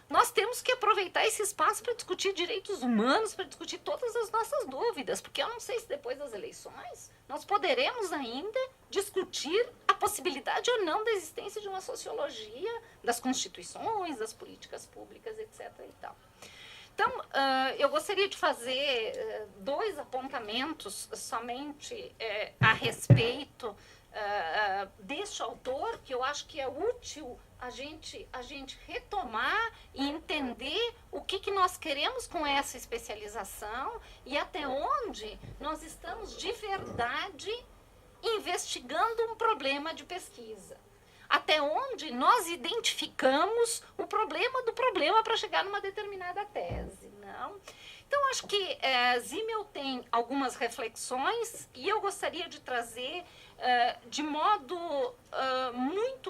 nós temos que aproveitar esse espaço para discutir direitos humanos, para discutir todas as nossas dúvidas, porque eu não sei se depois das eleições nós poderemos ainda discutir a possibilidade ou não da existência de uma sociologia das constituições, das políticas públicas, etc. e tal. Então, eu gostaria de fazer dois apontamentos somente a respeito deste autor, que eu acho que é útil a gente retomar e entender o que nós queremos com essa especialização e até onde nós estamos de verdade investigando um problema de pesquisa. Até onde nós identificamos o problema do problema para chegar numa determinada tese, não? Então, acho que Simmel tem algumas reflexões e eu gostaria de trazer de modo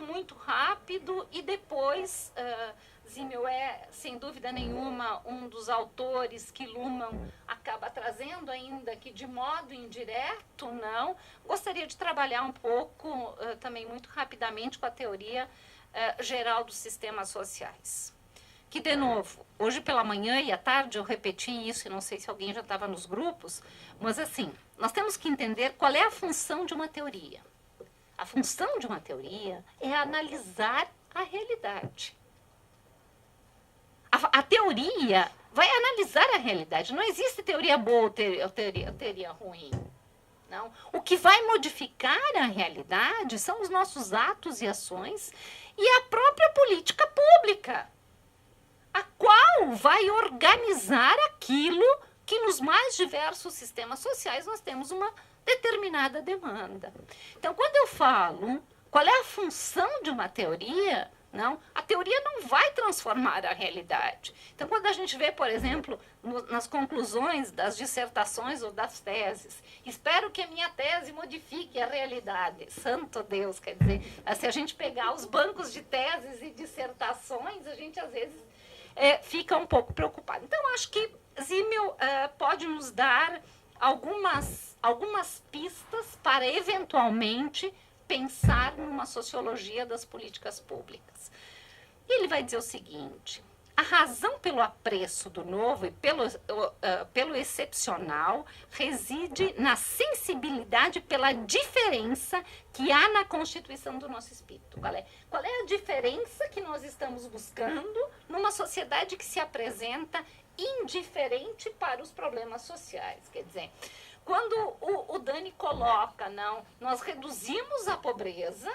muito rápido e depois Simmel é, sem dúvida nenhuma, um dos autores que Luhmann acaba trazendo, ainda que de modo indireto, não. Gostaria de trabalhar um pouco, também muito rapidamente, com a teoria geral dos sistemas sociais. Que, de novo, hoje pela manhã e à tarde eu repeti isso, e não sei se alguém já estava nos grupos, mas assim, nós temos que entender qual é a função de uma teoria. A função de uma teoria é analisar a realidade. A teoria vai analisar a realidade. Não existe teoria boa ou teoria ruim. Não. O que vai modificar a realidade são os nossos atos e ações e a própria política pública, a qual vai organizar aquilo que nos mais diversos sistemas sociais nós temos uma determinada demanda. Então, quando eu falo qual é a função de uma teoria, não, a teoria não vai transformar a realidade. Então, quando a gente vê, por exemplo, nas conclusões das dissertações ou das teses, espero que a minha tese modifique a realidade. Santo Deus, quer dizer, se a gente pegar os bancos de teses e dissertações, a gente às vezes fica um pouco preocupado. Então, acho que Simmel pode nos dar algumas pistas para, eventualmente, pensar numa sociologia das políticas públicas. E ele vai dizer o seguinte: A razão pelo apreço do novo e pelo excepcional reside na sensibilidade pela diferença que há na constituição do nosso espírito. Qual é a diferença que nós estamos buscando numa sociedade que se apresenta indiferente para os problemas sociais? Quer dizer, quando o Dani coloca, não, nós reduzimos a pobreza,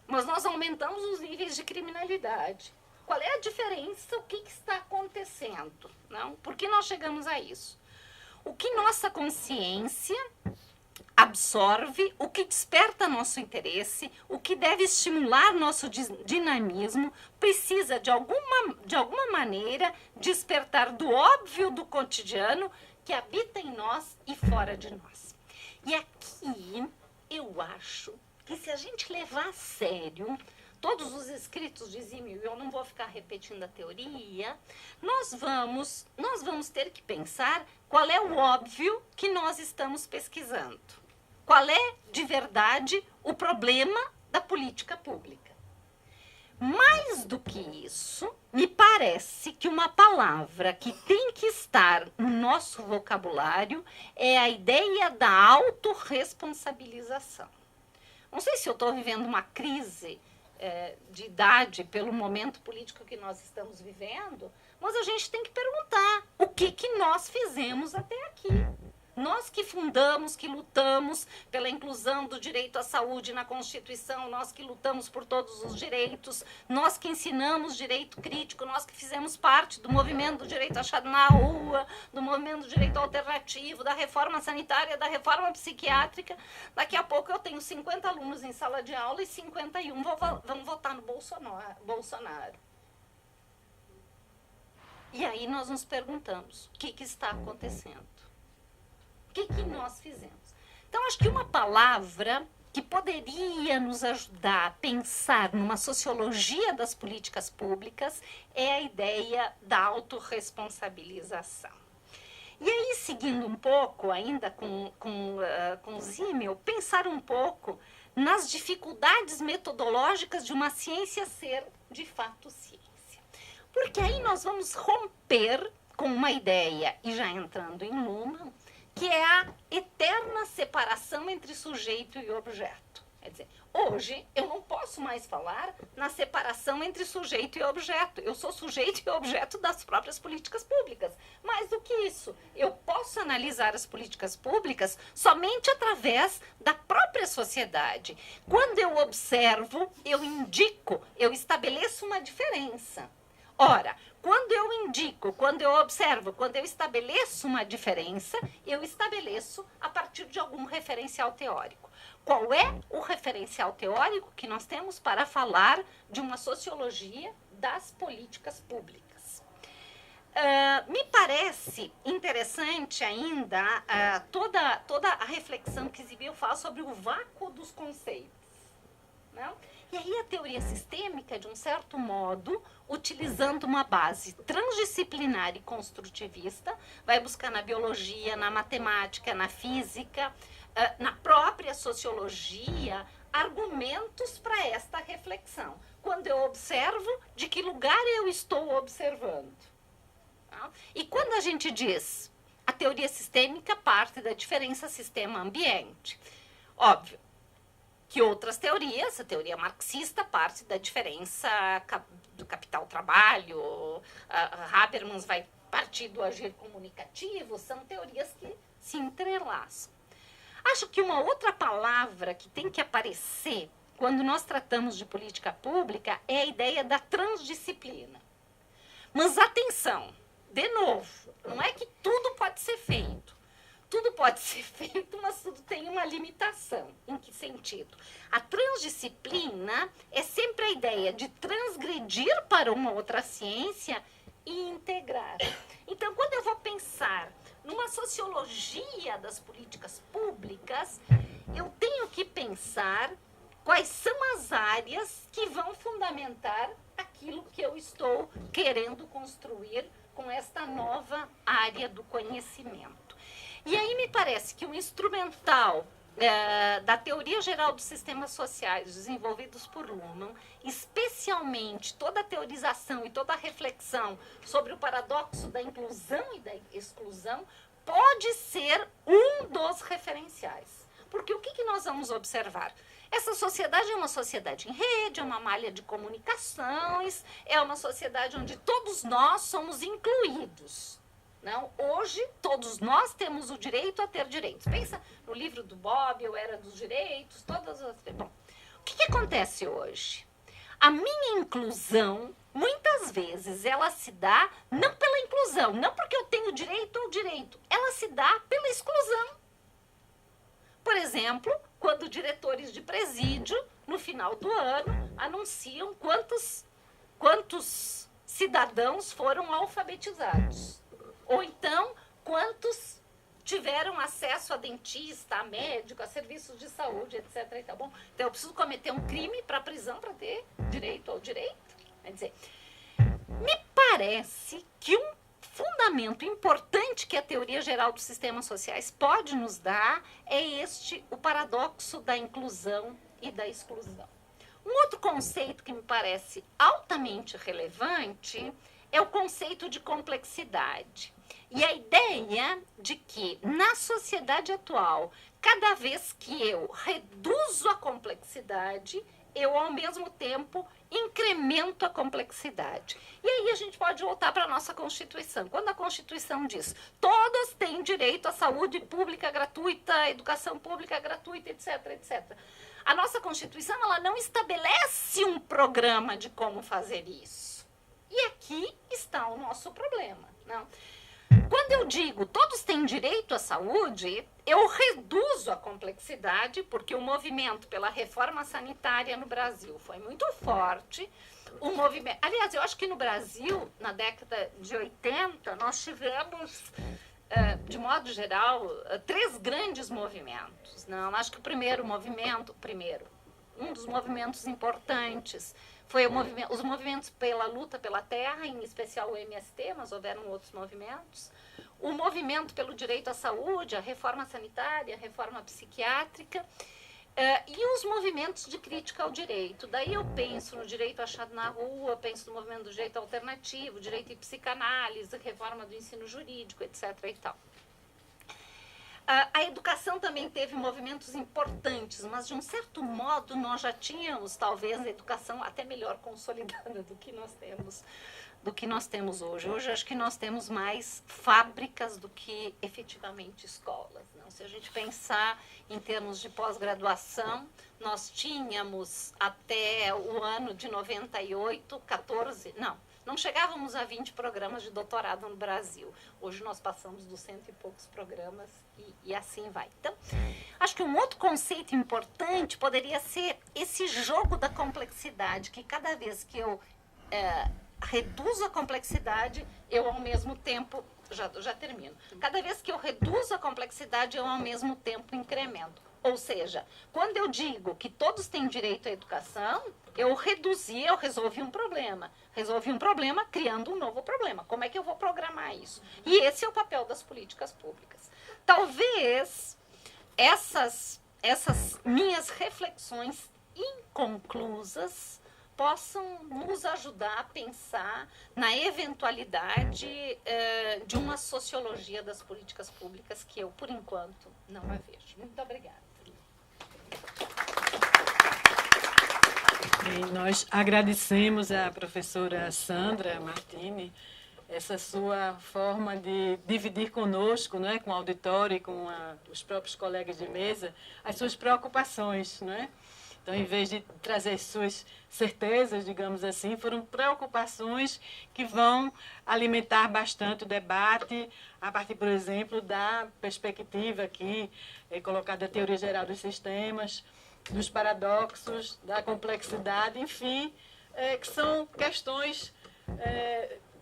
mas nós aumentamos os níveis de criminalidade. Qual é a diferença? O que está acontecendo? Não? Por que nós chegamos a isso? O que nossa consciência absorve, o que desperta nosso interesse, o que deve estimular nosso dinamismo, precisa, de alguma maneira, despertar do óbvio do cotidiano que habita em nós e fora de nós. E aqui eu acho que, se a gente levar a sério todos os escritos de Simmel, eu não vou ficar repetindo a teoria, nós vamos ter que pensar qual é o óbvio que nós estamos pesquisando. Qual é, de verdade, o problema da política pública. Mais do que isso, me parece que uma palavra que tem que estar no nosso vocabulário é a ideia da autorresponsabilização. Não sei se eu estou vivendo uma crise de idade pelo momento político que nós estamos vivendo, mas a gente tem que perguntar o que nós fizemos até aqui. Nós que fundamos, que lutamos pela inclusão do direito à saúde na Constituição, nós que lutamos por todos os direitos, nós que ensinamos direito crítico, nós que fizemos parte do movimento do direito achado na rua, do movimento do direito alternativo, da reforma sanitária, da reforma psiquiátrica. Daqui a pouco eu tenho 50 alunos em sala de aula e 51 vão votar no Bolsonaro. E aí nós nos perguntamos, o que está acontecendo? O que nós fizemos? Então, acho que uma palavra que poderia nos ajudar a pensar numa sociologia das políticas públicas é a ideia da autorresponsabilização. E aí, seguindo um pouco, ainda com Simmel, pensar um pouco nas dificuldades metodológicas de uma ciência ser, de fato, ciência. Porque aí nós vamos romper com uma ideia, e já entrando em Luhmann, que é a eterna separação entre sujeito e objeto. Quer dizer, hoje eu não posso mais falar na separação entre sujeito e objeto. Eu sou sujeito e objeto das próprias políticas públicas. Mais do que isso, eu posso analisar as políticas públicas somente através da própria sociedade. Quando eu observo, eu indico, eu estabeleço uma diferença. Ora, quando eu indico, quando eu observo, quando eu estabeleço uma diferença, eu estabeleço a partir de algum referencial teórico. Qual é o referencial teórico que nós temos para falar de uma sociologia das políticas públicas? Me parece interessante ainda toda a reflexão que Simmel faz sobre o vácuo dos conceitos. Não? E aí a teoria sistêmica, de um certo modo, utilizando uma base transdisciplinar e construtivista, vai buscar na biologia, na matemática, na física, na própria sociologia, argumentos para esta reflexão. Quando eu observo, de que lugar eu estou observando? E quando a gente diz a teoria sistêmica parte da diferença sistema-ambiente, óbvio que outras teorias, a teoria marxista parte da diferença do capital-trabalho, Habermas vai partir do agir comunicativo, são teorias que se entrelaçam. Acho que uma outra palavra que tem que aparecer quando nós tratamos de política pública é a ideia da transdisciplina. Mas atenção, de novo, não é que tudo pode ser feito. Tudo pode ser feito, mas tudo tem uma limitação. Em que sentido? A transdisciplina é sempre a ideia de transgredir para uma outra ciência e integrar. Então, quando eu vou pensar numa sociologia das políticas públicas, eu tenho que pensar quais são as áreas que vão fundamentar aquilo que eu estou querendo construir com esta nova área do conhecimento. E aí me parece que o instrumental da teoria geral dos sistemas sociais desenvolvidos por Luhmann, especialmente toda a teorização e toda a reflexão sobre o paradoxo da inclusão e da exclusão, pode ser um dos referenciais. Porque o que nós vamos observar? Essa sociedade é uma sociedade em rede, é uma malha de comunicações, é uma sociedade onde todos nós somos incluídos. Não? Hoje, todos nós temos o direito a ter direitos. Pensa no livro do Bob, Eu Era dos Direitos, todas as... Bom, o que acontece hoje? A minha inclusão, muitas vezes, ela se dá não pela inclusão, não porque eu tenho direito ao direito, ela se dá pela exclusão. Por exemplo, quando diretores de presídio, no final do ano, anunciam quantos cidadãos foram alfabetizados. Ou então, quantos tiveram acesso a dentista, a médico, a serviços de saúde, etc. E tá bom? Então, eu preciso cometer um crime para a prisão para ter direito ao direito? Quer dizer, me parece que um fundamento importante que a teoria geral dos sistemas sociais pode nos dar é o paradoxo da inclusão e da exclusão. Um outro conceito que me parece altamente relevante é o conceito de complexidade. E a ideia de que, na sociedade atual, cada vez que eu reduzo a complexidade, eu, ao mesmo tempo, incremento a complexidade. E aí a gente pode voltar para a nossa Constituição. Quando a Constituição diz todos têm direito à saúde pública gratuita, à educação pública gratuita, etc., etc., a nossa Constituição ela não estabelece um programa de como fazer isso. E aqui está o nosso problema, não? Quando eu digo todos têm direito à saúde, eu reduzo a complexidade, porque o movimento pela reforma sanitária no Brasil foi muito forte. O movimento, aliás, eu acho que no Brasil, na década de 80, nós tivemos, de modo geral, 3 grandes movimentos. Não, acho que um dos movimentos importantes foi os movimentos pela luta pela terra, em especial o MST, mas houveram outros movimentos. O movimento pelo direito à saúde, a reforma sanitária, a reforma psiquiátrica, e os movimentos de crítica ao direito. Daí eu penso no direito achado na rua, penso no movimento do direito alternativo, direito de psicanálise, reforma do ensino jurídico, etc. e tal. A educação também teve movimentos importantes, mas de um certo modo nós já tínhamos talvez a educação até melhor consolidada do que nós temos hoje. Hoje acho que nós temos mais fábricas do que efetivamente escolas. Não? Se a gente pensar em termos de pós-graduação, nós tínhamos até o ano de 98, não chegávamos a 20 programas de doutorado no Brasil. Hoje nós passamos dos 100 e poucos programas e assim vai. Então, acho que um outro conceito importante poderia ser esse jogo da complexidade, que cada vez que eu reduzo a complexidade, eu ao mesmo tempo, já termino, cada vez que eu reduzo a complexidade, eu ao mesmo tempo incremento. Ou seja, quando eu digo que todos têm direito à educação, eu resolvi um problema. Resolvi um problema criando um novo problema. Como é que eu vou programar isso? E esse é o papel das políticas públicas. Talvez essas minhas reflexões inconclusas possam nos ajudar a pensar na eventualidade de uma sociologia das políticas públicas que eu, por enquanto, não a vejo. Muito obrigada. E nós agradecemos à professora Sandra Martini essa sua forma de dividir conosco, não é, com o auditório e com os próprios colegas de mesa, as suas preocupações, não é? Então, em vez de trazer suas certezas, digamos assim, foram preocupações que vão alimentar bastante o debate, a partir, por exemplo, da perspectiva aqui colocada da teoria geral dos sistemas, dos paradoxos, da complexidade, enfim, que são questões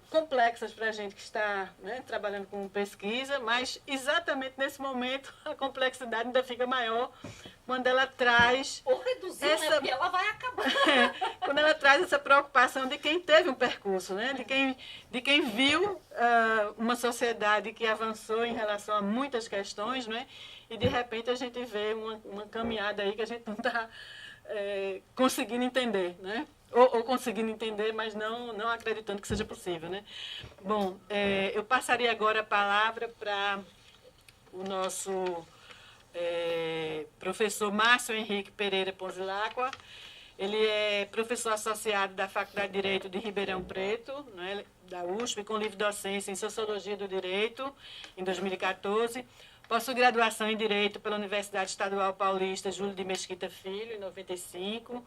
complexas para a gente que está, né, trabalhando com pesquisa, mas exatamente nesse momento a complexidade ainda fica maior, quando ela traz Ou reduzir, né? Porque ela vai acabar. quando ela traz essa preocupação de quem teve um percurso, né? De quem viu uma sociedade que avançou em relação a muitas questões, né? E de repente a gente vê uma caminhada aí que a gente não está conseguindo entender, né? Ou conseguindo entender, mas não acreditando que seja possível, né? Bom, eu passaria agora a palavra para o nosso professor Márcio Henrique Pereira Ponzilacqua. Ele é professor associado da Faculdade de Direito de Ribeirão Preto, né, da USP, com livre docência em Sociologia do Direito, em 2014. Possui graduação em Direito pela Universidade Estadual Paulista Júlio de Mesquita Filho, em 95.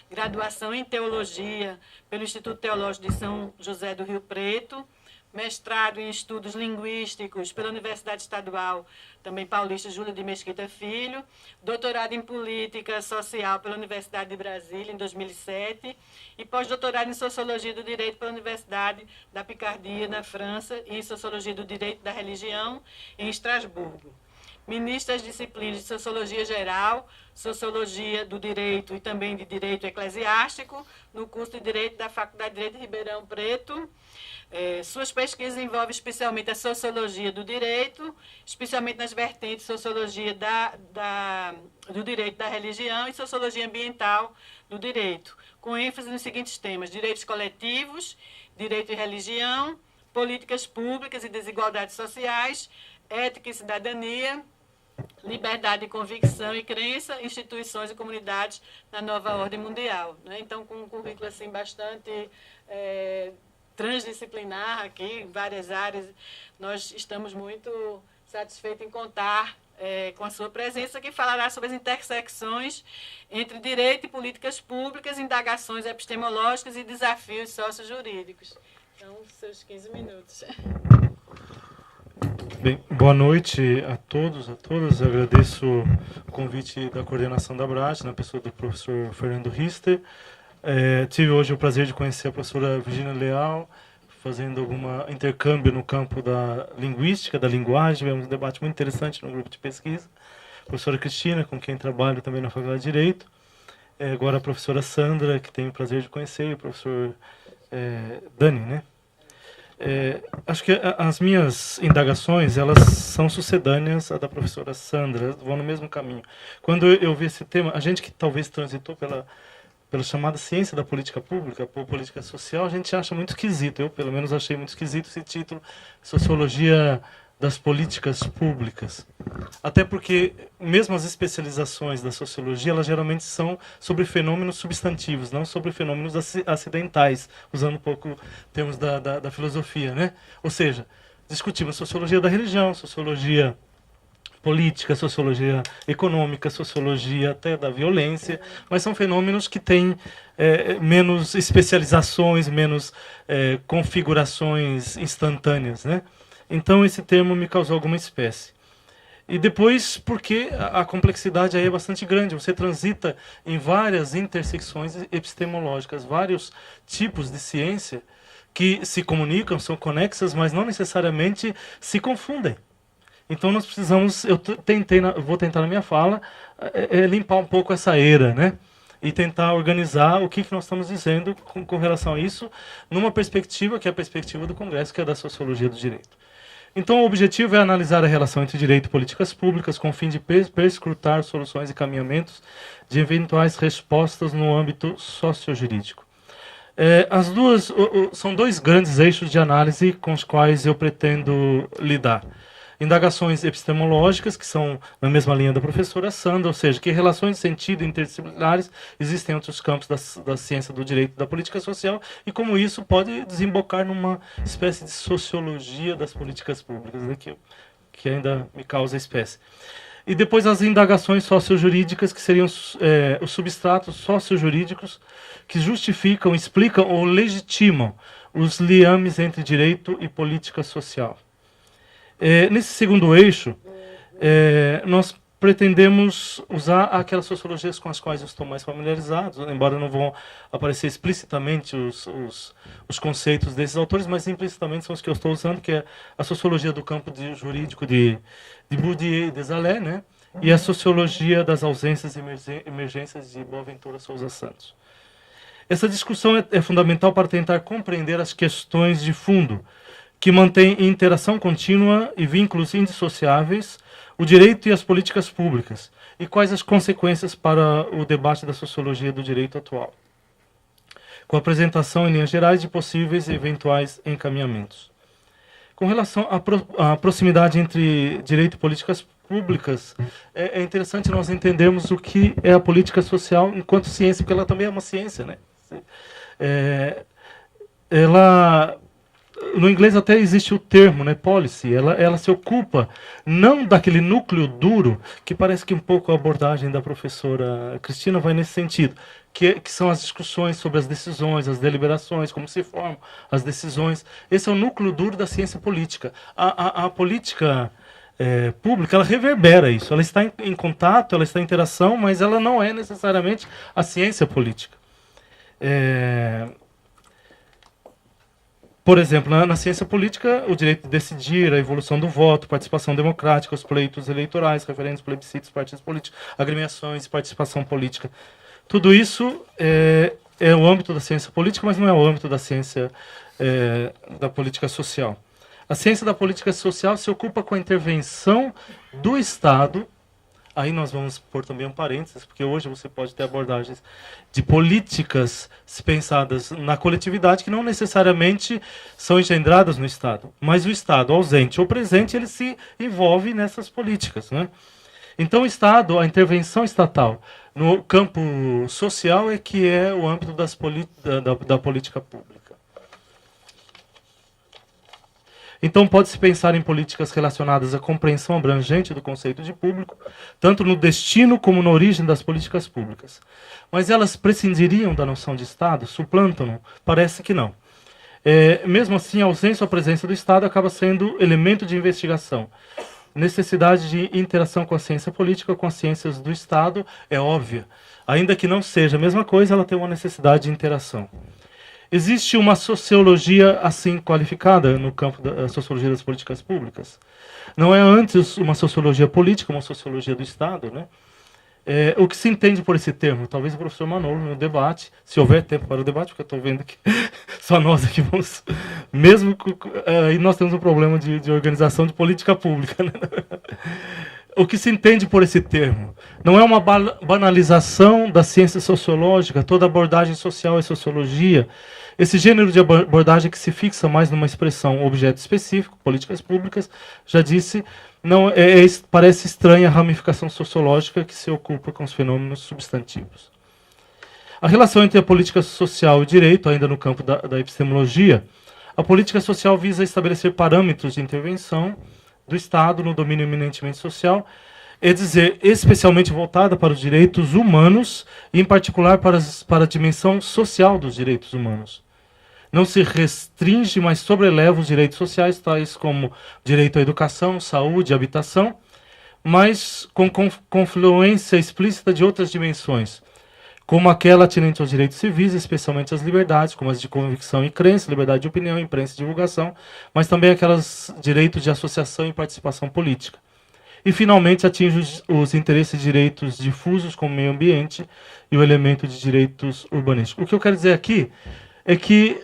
Graduação em Teologia pelo Instituto Teológico de São José do Rio Preto. Mestrado em Estudos Linguísticos pela Universidade Estadual, também Paulista Júlio de Mesquita Filho. Doutorado em Política Social pela Universidade de Brasília, em 2007. E pós-doutorado em Sociologia do Direito pela Universidade da Picardia, na França, e em Sociologia do Direito da Religião, em Estrasburgo. Ministro das disciplinas de Sociologia Geral, Sociologia do Direito e também de Direito Eclesiástico, no curso de Direito da Faculdade de Direito de Ribeirão Preto. Suas pesquisas envolvem especialmente a Sociologia do Direito, especialmente nas vertentes Sociologia do Direito da Religião e Sociologia Ambiental do Direito, com ênfase nos seguintes temas: direitos coletivos, direito e religião, políticas públicas e desigualdades sociais, ética e cidadania, liberdade de convicção e crença, instituições e comunidades na nova ordem mundial. Né? Então, com um currículo assim, bastante transdisciplinar aqui, em várias áreas, nós estamos muito satisfeitos em contar com a sua presença, que falará sobre as intersecções entre direito e políticas públicas, indagações epistemológicas e desafios sociojurídicos. Então, seus 15 minutos. Bem, boa noite a todos, a todas. Eu agradeço o convite da coordenação da ABRAT, na pessoa do professor Fernando Rister. Tive hoje o prazer de conhecer a professora Virginia Leal, fazendo algum intercâmbio no campo da linguística, da linguagem. Tivemos um debate muito interessante no grupo de pesquisa. A professora Cristina, com quem trabalho também na Faculdade de Direito. Agora a professora Sandra, que tenho o prazer de conhecer, e o professor Dani, né? Acho que as minhas indagações, elas são sucedâneas à da professora Sandra, vão no mesmo caminho. Quando eu vi esse tema, a gente que talvez transitou pela chamada ciência da política pública, por política social, a gente acha muito esquisito. Eu, pelo menos, achei muito esquisito esse título, Sociologia das Políticas Públicas. Até porque, mesmo as especializações da sociologia, elas geralmente são sobre fenômenos substantivos, não sobre fenômenos acidentais, usando um pouco termos da filosofia, né? Ou seja, discutimos sociologia da religião, sociologia política, sociologia econômica, sociologia até da violência, mas são fenômenos que têm menos especializações, menos configurações instantâneas, né? Então esse termo me causou alguma espécie. E depois, porque a complexidade aí é bastante grande, você transita em várias intersecções epistemológicas, vários tipos de ciência que se comunicam, são conexas, mas não necessariamente se confundem. Então nós precisamos, vou tentar na minha fala, limpar um pouco essa era, né? E tentar organizar o que nós estamos dizendo com relação a isso, numa perspectiva que é a perspectiva do Congresso, que é da Sociologia do Direito. Então o objetivo é analisar a relação entre direito e políticas públicas, com o fim de perscrutar soluções e caminhamentos de eventuais respostas no âmbito sociojurídico. As duas são dois grandes eixos de análise com os quais eu pretendo lidar. Indagações epistemológicas, que são na mesma linha da professora Sandra, ou seja, que relações de sentido interdisciplinares existem entre os campos da ciência do direito e da política social, e como isso pode desembocar numa espécie de sociologia das políticas públicas, né, que ainda me causa espécie. E depois as indagações sociojurídicas, que seriam os substratos sociojurídicos que justificam, explicam ou legitimam os liames entre direito e política social. Nesse segundo eixo, nós pretendemos usar aquelas sociologias com as quais eu estou mais familiarizado, embora não vão aparecer explicitamente os conceitos desses autores, mas implicitamente são os que eu estou usando, que é a sociologia do campo jurídico de Bourdieu e Desailly, né? e a Sociologia das Ausências e Emergências, de Boaventura Souza Santos. Essa discussão é fundamental para tentar compreender as questões de fundo, que mantêm em interação contínua e vínculos indissociáveis o direito e as políticas públicas, e quais as consequências para o debate da sociologia do direito atual, com a apresentação em linhas gerais de possíveis e eventuais encaminhamentos. Com relação à proximidade entre direito e políticas públicas, é interessante nós entendermos o que é a política social enquanto ciência, porque ela também é uma ciência, né? No inglês até existe o termo, né, policy. Ela se ocupa não daquele núcleo duro, que parece que um pouco a abordagem da professora Cristina vai nesse sentido, que são as discussões sobre as decisões, as deliberações, como se formam as decisões. Esse é o núcleo duro da ciência política. A política pública, ela reverbera isso. Ela está em contato, ela está em interação, mas ela não é necessariamente a ciência política. Por exemplo, na ciência política, o direito de decidir, a evolução do voto, participação democrática, os pleitos eleitorais, referendos, plebiscitos, partidos políticos, agremiações, participação política. Tudo isso é o âmbito da ciência política, mas não é o âmbito da ciência da política social. A ciência da política social se ocupa com a intervenção do Estado. Aí nós vamos pôr também um parênteses, porque hoje você pode ter abordagens de políticas pensadas na coletividade que não necessariamente são engendradas no Estado. Mas o Estado, ausente ou presente, ele se envolve nessas políticas, né? Então o Estado, a intervenção estatal no campo social é que é o âmbito da política pública. Então, pode-se pensar em políticas relacionadas à compreensão abrangente do conceito de público, tanto no destino como na origem das políticas públicas. Mas elas prescindiriam da noção de Estado? Suplantam-no? Parece que não. Mesmo assim, a ausência ou a presença do Estado acaba sendo elemento de investigação. Necessidade de interação com a ciência política, com as ciências do Estado, é óbvia. Ainda que não seja a mesma coisa, ela tem uma necessidade de interação. Existe uma sociologia assim qualificada no campo da sociologia das políticas públicas? Não é antes uma sociologia política, uma sociologia do Estado, né? O que se entende por esse termo? Talvez o professor Manolo, no debate, se houver tempo para o debate, porque eu estou vendo que só nós aqui vamos... Mesmo aí nós temos um problema de organização de política pública, né? O que se entende por esse termo? Não é uma banalização da ciência sociológica, toda abordagem social é sociologia. Esse gênero de abordagem que se fixa mais numa expressão objeto específico, políticas públicas, já disse, não parece estranha a ramificação sociológica que se ocupa com os fenômenos substantivos. A relação entre a política social e o direito, ainda no campo da epistemologia, a política social visa estabelecer parâmetros de intervenção do Estado no domínio eminentemente social, é dizer, especialmente voltada para os direitos humanos, e em particular para a dimensão social dos direitos humanos. Não se restringe, mas sobreleva os direitos sociais, tais como direito à educação, saúde, habitação, mas com confluência explícita de outras dimensões, como aquela atinente aos direitos civis, especialmente às liberdades, como as de convicção e crença, liberdade de opinião, imprensa e divulgação, mas também aqueles direitos de associação e participação política. E, finalmente, atinge os interesses e direitos difusos, como o meio ambiente e o elemento de direitos urbanísticos. O que eu quero dizer aqui é que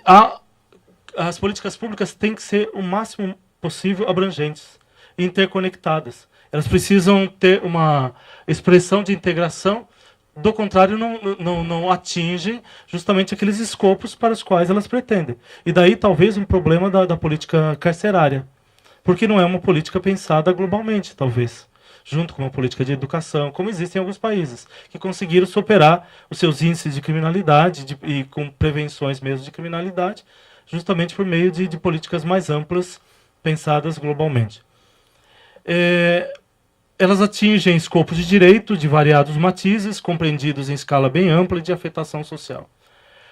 as políticas públicas têm que ser o máximo possível abrangentes, interconectadas. Elas precisam ter uma expressão de integração. Do contrário, não atingem justamente aqueles escopos para os quais elas pretendem. E daí, talvez, um problema da política carcerária. Porque não é uma política pensada globalmente, talvez. Junto com uma política de educação, como existe em alguns países, que conseguiram superar os seus índices de criminalidade e com prevenções mesmo de criminalidade, justamente por meio de políticas mais amplas, pensadas globalmente. Elas atingem escopos de direito de variados matizes, compreendidos em escala bem ampla e de afetação social.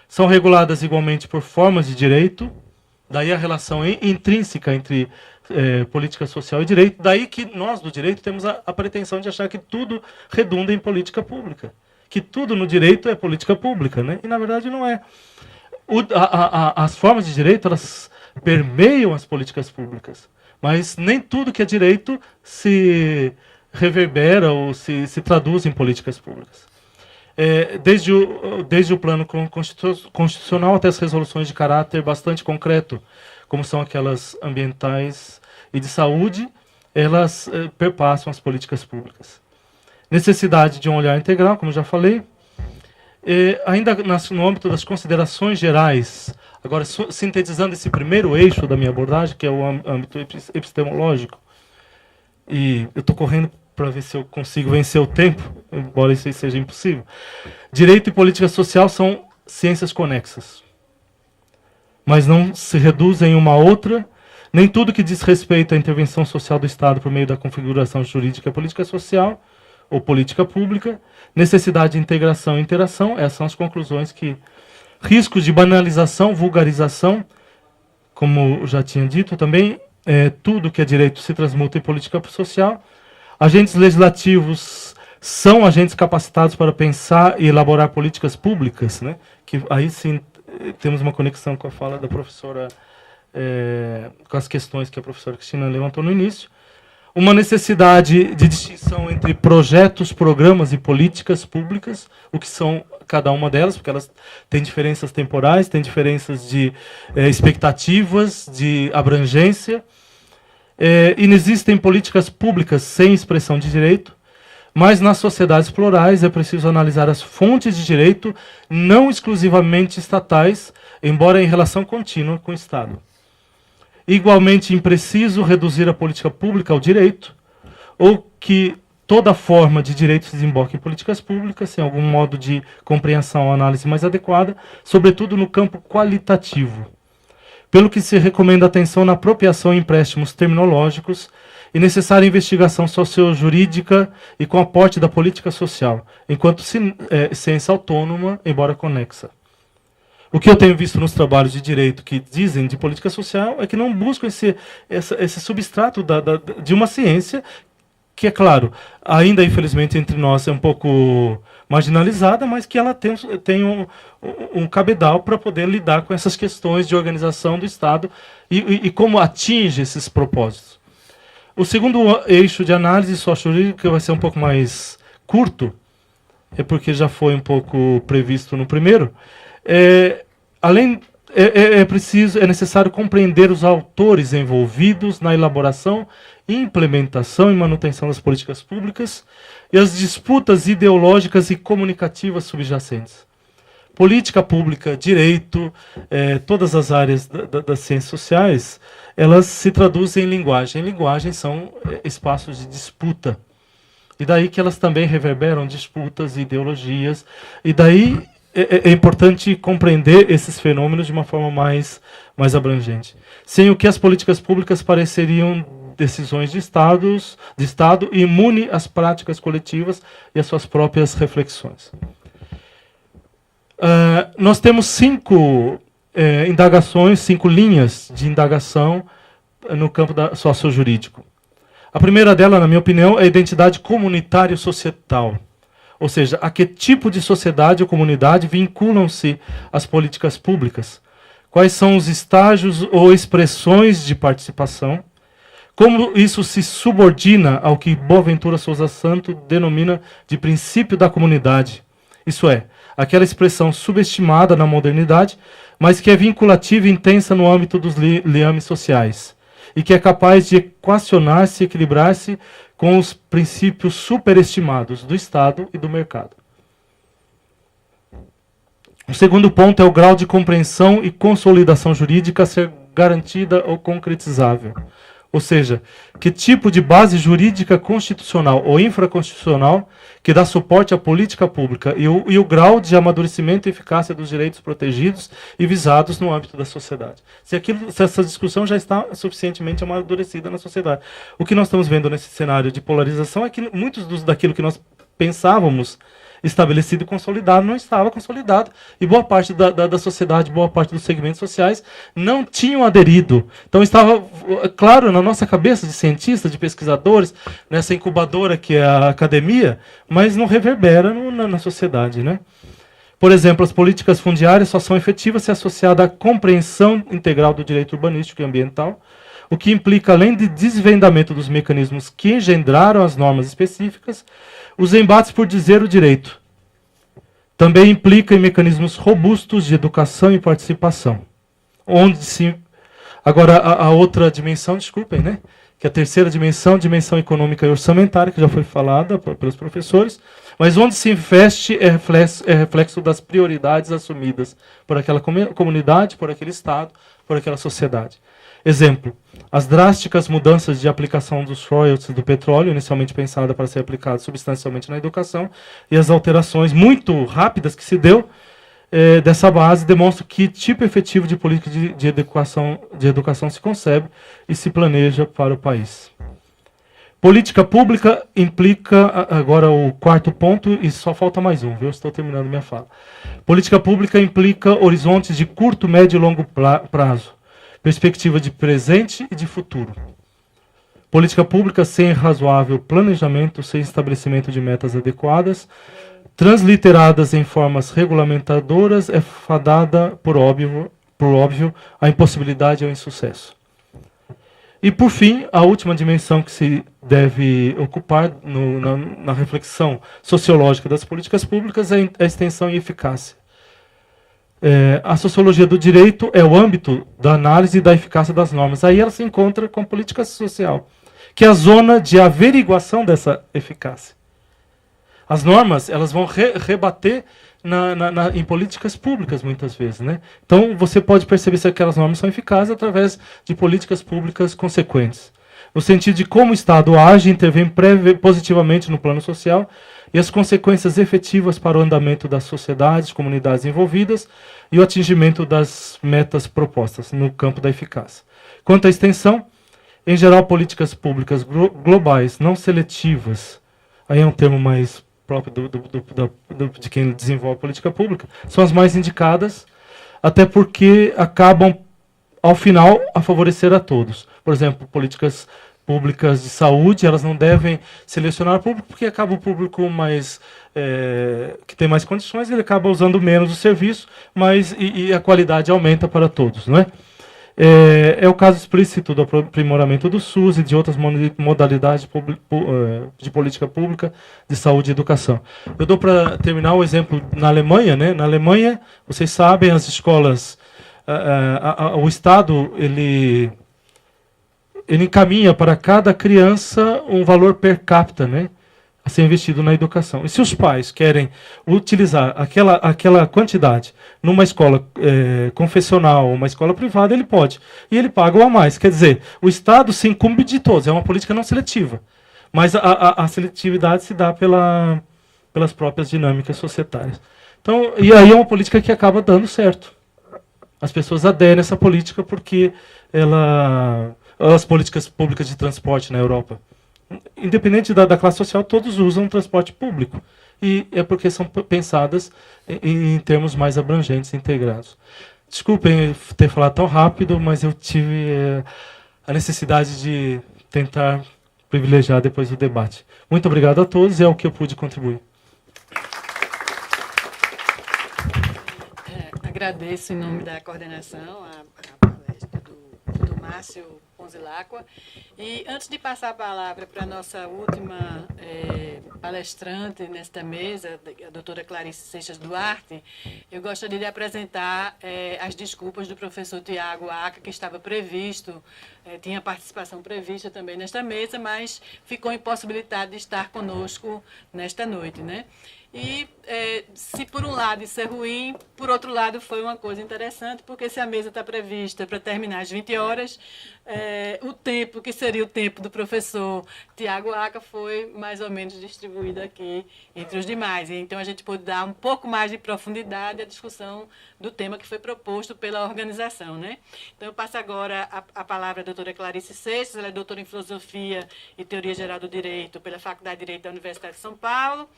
São reguladas igualmente por formas de direito, daí a relação intrínseca entre política social e direito, daí que nós do direito temos a pretensão de achar que tudo redunda em política pública, que tudo no direito é política pública, né? E na verdade não é. As formas de direito, elas permeiam as políticas públicas, mas nem tudo que é direito se reverbera ou se traduz em políticas públicas. Desde o plano constitucional até as resoluções de caráter bastante concreto, como são aquelas ambientais e de saúde, elas perpassam as políticas públicas. Necessidade de um olhar integral, como já falei. Ainda no âmbito das considerações gerais, agora sintetizando esse primeiro eixo da minha abordagem, que é o âmbito epistemológico, e eu estou correndo para ver se eu consigo vencer o tempo, embora isso seja impossível. Direito e política social são ciências conexas, mas não se reduzem uma a outra. Nem tudo que diz respeito à intervenção social do Estado por meio da configuração jurídica é política social ou política pública. Necessidade de integração e interação, essas são as conclusões que... Riscos de banalização, vulgarização, como já tinha dito também, tudo que é direito se transmuta em política social. Agentes legislativos são agentes capacitados para pensar e elaborar políticas públicas, né? Que aí sim temos uma conexão com a fala da professora, com as questões que a professora Cristina levantou no início. Uma necessidade de distinção entre projetos, programas e políticas públicas, o que são cada uma delas, porque elas têm diferenças temporais, têm diferenças de expectativas, de abrangência. Inexistem políticas públicas sem expressão de direito, mas nas sociedades plurais é preciso analisar as fontes de direito, não exclusivamente estatais, embora em relação contínua com o Estado. Igualmente impreciso reduzir a política pública ao direito, ou que toda forma de direito se desemboque em políticas públicas, sem algum modo de compreensão ou análise mais adequada, sobretudo no campo qualitativo. Pelo que se recomenda atenção na apropriação e empréstimos terminológicos e necessária investigação sociojurídica e com aporte da política social, enquanto ciência autônoma, embora conexa. O que eu tenho visto nos trabalhos de direito que dizem de política social é que não buscam esse substrato de uma ciência que, é claro, ainda infelizmente entre nós é um pouco marginalizada, mas que ela tem um cabedal para poder lidar com essas questões de organização do Estado e como atinge esses propósitos. O segundo eixo de análise sociojurídica vai ser um pouco mais curto, porque já foi um pouco previsto no primeiro. É necessário compreender os autores envolvidos na elaboração, implementação e manutenção das políticas públicas e as disputas ideológicas e comunicativas subjacentes. Política pública, direito, todas as áreas das ciências sociais, elas se traduzem em linguagem. Linguagem são espaços de disputa. E daí que elas também reverberam disputas e ideologias. E daí é importante compreender esses fenômenos de uma forma mais abrangente. Sem o que as políticas públicas pareceriam decisões de Estado imune às práticas coletivas e às suas próprias reflexões. Nós temos 5 indagações, 5 linhas de indagação no campo sociojurídico. A primeira dela, na minha opinião, é a identidade comunitário-societal. Ou seja, a que tipo de sociedade ou comunidade vinculam-se as políticas públicas? Quais são os estágios ou expressões de participação? Como isso se subordina ao que Boaventura Sousa Santos denomina de princípio da comunidade? Isso é, aquela expressão subestimada na modernidade, mas que é vinculativa e intensa no âmbito dos liames sociais, e que é capaz de equacionar-se e equilibrar-se com os princípios superestimados do Estado e do mercado. O segundo ponto é o grau de compreensão e consolidação jurídica a ser garantida ou concretizável. Ou seja, que tipo de base jurídica constitucional ou infraconstitucional que dá suporte à política pública e o grau de amadurecimento e eficácia dos direitos protegidos e visados no âmbito da sociedade. Se essa discussão já está suficientemente amadurecida na sociedade. O que nós estamos vendo nesse cenário de polarização é que muitos daquilo que nós pensávamos estabelecido e consolidado não estava consolidado, e boa parte da sociedade, boa parte dos segmentos sociais não tinham aderido. Então estava, claro, na nossa cabeça de cientistas, de pesquisadores, nessa incubadora que é a academia, mas não reverbera na sociedade, né? Por exemplo, as políticas fundiárias só são efetivas se associadas à compreensão integral do direito urbanístico e ambiental, o que implica, além de desvendamento dos mecanismos que engendraram as normas específicas, os embates por dizer o direito. Também implica em mecanismos robustos de educação e participação. Agora, a outra dimensão, desculpem, né? Que é a terceira dimensão, dimensão econômica e orçamentária, que já foi falada pelos professores, mas onde se investe é reflexo das prioridades assumidas por aquela comunidade, por aquele Estado, por aquela sociedade. Exemplo, as drásticas mudanças de aplicação dos royalties do petróleo, inicialmente pensada para ser aplicada substancialmente na educação, e as alterações muito rápidas que se deu dessa base demonstram que tipo efetivo de política de educação se concebe e se planeja para o país. Política pública implica, agora o quarto ponto, e só falta mais um, viu? Estou terminando minha fala. Política pública implica horizontes de curto, médio e longo prazo, perspectiva de presente e de futuro. Política pública sem razoável planejamento, sem estabelecimento de metas adequadas, transliteradas em formas regulamentadoras, é fadada, por óbvio, à impossibilidade e ao insucesso. E, por fim, a última dimensão que se deve ocupar na reflexão sociológica das políticas públicas é a extensão e eficácia. A sociologia do direito é o âmbito da análise da eficácia das normas. Aí ela se encontra com a política social, que é a zona de averiguação dessa eficácia. As normas, elas vão rebater em políticas públicas, muitas vezes, né? Então, você pode perceber se aquelas normas são eficazes através de políticas públicas consequentes. No sentido de como o Estado age e intervém positivamente no plano social e as consequências efetivas para o andamento das sociedades, comunidades envolvidas e o atingimento das metas propostas no campo da eficácia. Quanto à extensão, em geral, políticas públicas globais, não seletivas, aí é um termo mais próprio de quem desenvolve política pública, são as mais indicadas, até porque acabam, ao final, a favorecer a todos. Por exemplo, políticas públicas de saúde, elas não devem selecionar o público, porque acaba o público mais que tem mais condições, ele acaba usando menos o serviço, mas e a qualidade aumenta para todos, não é? É o caso explícito do aprimoramento do SUS e de outras modalidades de política pública de saúde e educação. Eu dou para terminar o exemplo na Alemanha, né? Na Alemanha, vocês sabem, as escolas, o Estado, ele encaminha para cada criança um valor per capita, né, a ser investido na educação. E se os pais querem utilizar aquela quantidade numa escola confessional ou uma escola privada, ele pode. E ele paga o a mais. Quer dizer, o Estado se incumbe de todos. É uma política não seletiva. Mas a seletividade se dá pelas próprias dinâmicas societárias. Então, e aí é uma política que acaba dando certo. As pessoas aderem a essa política porque as políticas públicas de transporte na Europa, independente da classe social, todos usam transporte público. E é porque são pensadas em termos mais abrangentes e integrados. Desculpem ter falado tão rápido, mas eu tive a necessidade de tentar privilegiar depois do debate. Muito obrigado a todos, é o que eu pude contribuir. Agradeço em nome da coordenação a palestra do Márcio Ponzilacqua. E antes de passar a palavra para a nossa última palestrante nesta mesa, a doutora Clarice Seixas Duarte, eu gostaria de apresentar as desculpas do professor Tiago Aca, que estava previsto, tinha participação prevista também nesta mesa, mas ficou impossibilitado de estar conosco nesta noite, né? E se por um lado isso é ruim, por outro lado foi uma coisa interessante, porque se a mesa está prevista para terminar às 20 horas, o tempo, que seria o tempo do professor Tiago Aca, foi mais ou menos distribuído aqui entre os demais. E então a gente pôde dar um pouco mais de profundidade à discussão do tema que foi proposto pela organização, né? Então eu passo agora a palavra à doutora Clarice Seixas, ela é doutora em Filosofia e Teoria Geral do Direito pela Faculdade de Direito da Universidade de São Paulo.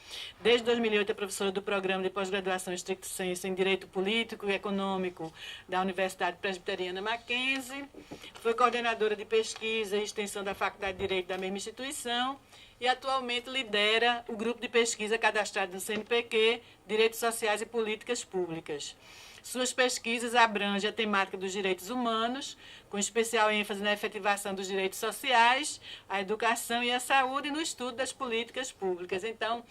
Desde 2008 é professora do Programa de Pós-Graduação Stricto Sensu em Direito Político e Econômico da Universidade Presbiteriana Mackenzie. Foi coordenadora de pesquisa e extensão da Faculdade de Direito da mesma instituição e atualmente lidera o grupo de pesquisa cadastrado no CNPq, Direitos Sociais e Políticas Públicas. Suas pesquisas abrangem a temática dos direitos humanos, com especial ênfase na efetivação dos direitos sociais, a educação e a saúde e no estudo das políticas públicas. Então,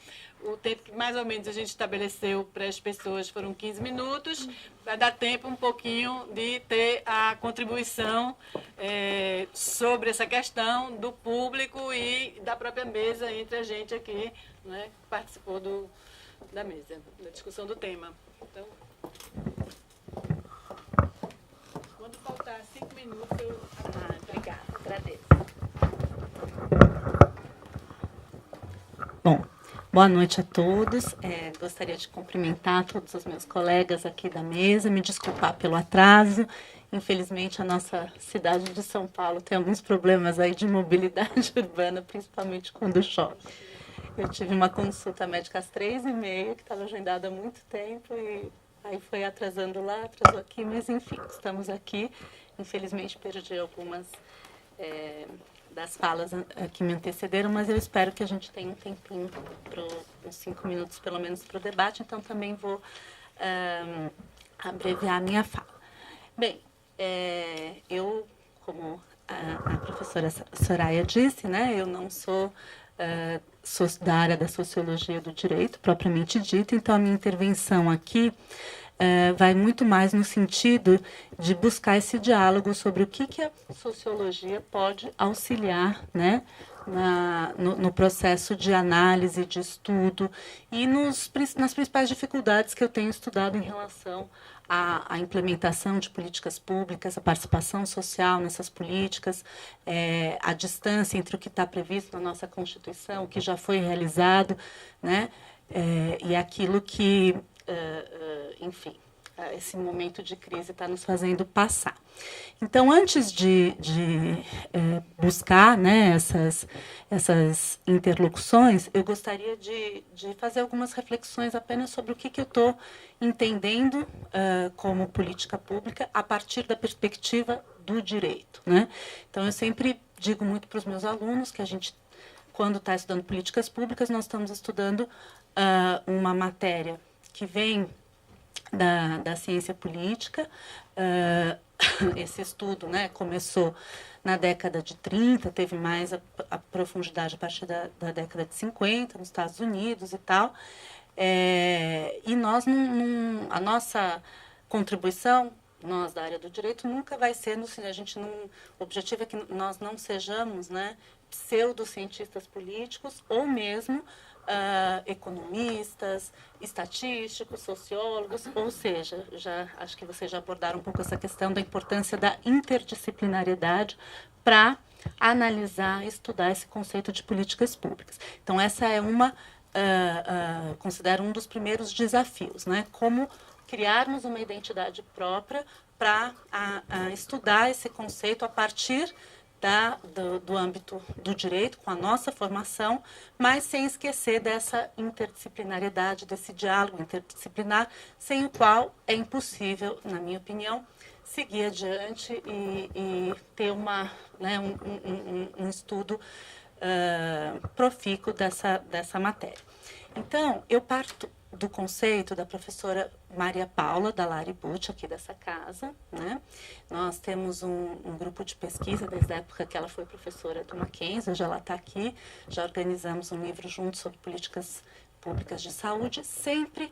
o tempo que mais ou menos a gente estabeleceu para as pessoas foram 15 minutos, vai dar tempo um pouquinho de ter a contribuição sobre essa questão do público e da própria mesa entre a gente aqui, né, que participou da mesa, da discussão do tema. Então, quando faltar 5 minutos, eu... Obrigada, agradeço. Bom, boa noite a todos. Gostaria de cumprimentar todos os meus colegas aqui da mesa, me desculpar pelo atraso. Infelizmente, a nossa cidade de São Paulo tem alguns problemas aí de mobilidade urbana, principalmente quando chove. Eu tive uma consulta médica às 3h30, que estava agendada há muito tempo, e aí foi atrasando lá, atrasou aqui, mas enfim, estamos aqui. Infelizmente, perdi algumas das falas que me antecederam, mas eu espero que a gente tenha um tempinho, uns 5 minutos pelo menos, para o debate, então também vou abreviar a minha fala. Bem, eu, como a professora Soraya disse, né, eu não sou da área da sociologia do direito, propriamente dita, então a minha intervenção aqui vai muito mais no sentido de buscar esse diálogo sobre o que a sociologia pode auxiliar, né, no processo de análise, de estudo e nas principais dificuldades que eu tenho estudado em relação à implementação de políticas públicas, a participação social nessas políticas, a distância entre o que está previsto na nossa Constituição, o que já foi realizado, né, e aquilo que, enfim, esse momento de crise está nos fazendo passar. Então, antes de buscar, né, essas interlocuções, eu gostaria de fazer algumas reflexões apenas sobre o que eu estou entendendo como política pública a partir da perspectiva do direito, né? Então, eu sempre digo muito para os meus alunos que a gente, quando está estudando políticas públicas, nós estamos estudando uma matéria que vem da ciência política. Esse estudo, né, começou na década de 30, teve mais a profundidade a partir da década de 50, nos Estados Unidos e tal. E nós, a nossa contribuição, nós da área do direito, nunca vai ser, o objetivo é que nós não sejamos, né, pseudocientistas políticos ou mesmo economistas, estatísticos, sociólogos, ou seja, acho que vocês já abordaram um pouco essa questão da importância da interdisciplinariedade para analisar, estudar esse conceito de políticas públicas. Então, essa é considero um dos primeiros desafios, né? Como criarmos uma identidade própria para estudar esse conceito a partir do âmbito do direito, com a nossa formação, mas sem esquecer dessa interdisciplinariedade, desse diálogo interdisciplinar, sem o qual é impossível, na minha opinião, seguir adiante e ter um estudo profícuo dessa matéria. Então, eu parto do conceito da professora Maria Paula Dallari Bucci, aqui dessa casa, né? Nós temos um grupo de pesquisa desde a época que ela foi professora do Mackenzie, hoje ela está aqui, já organizamos um livro junto sobre políticas públicas de saúde, sempre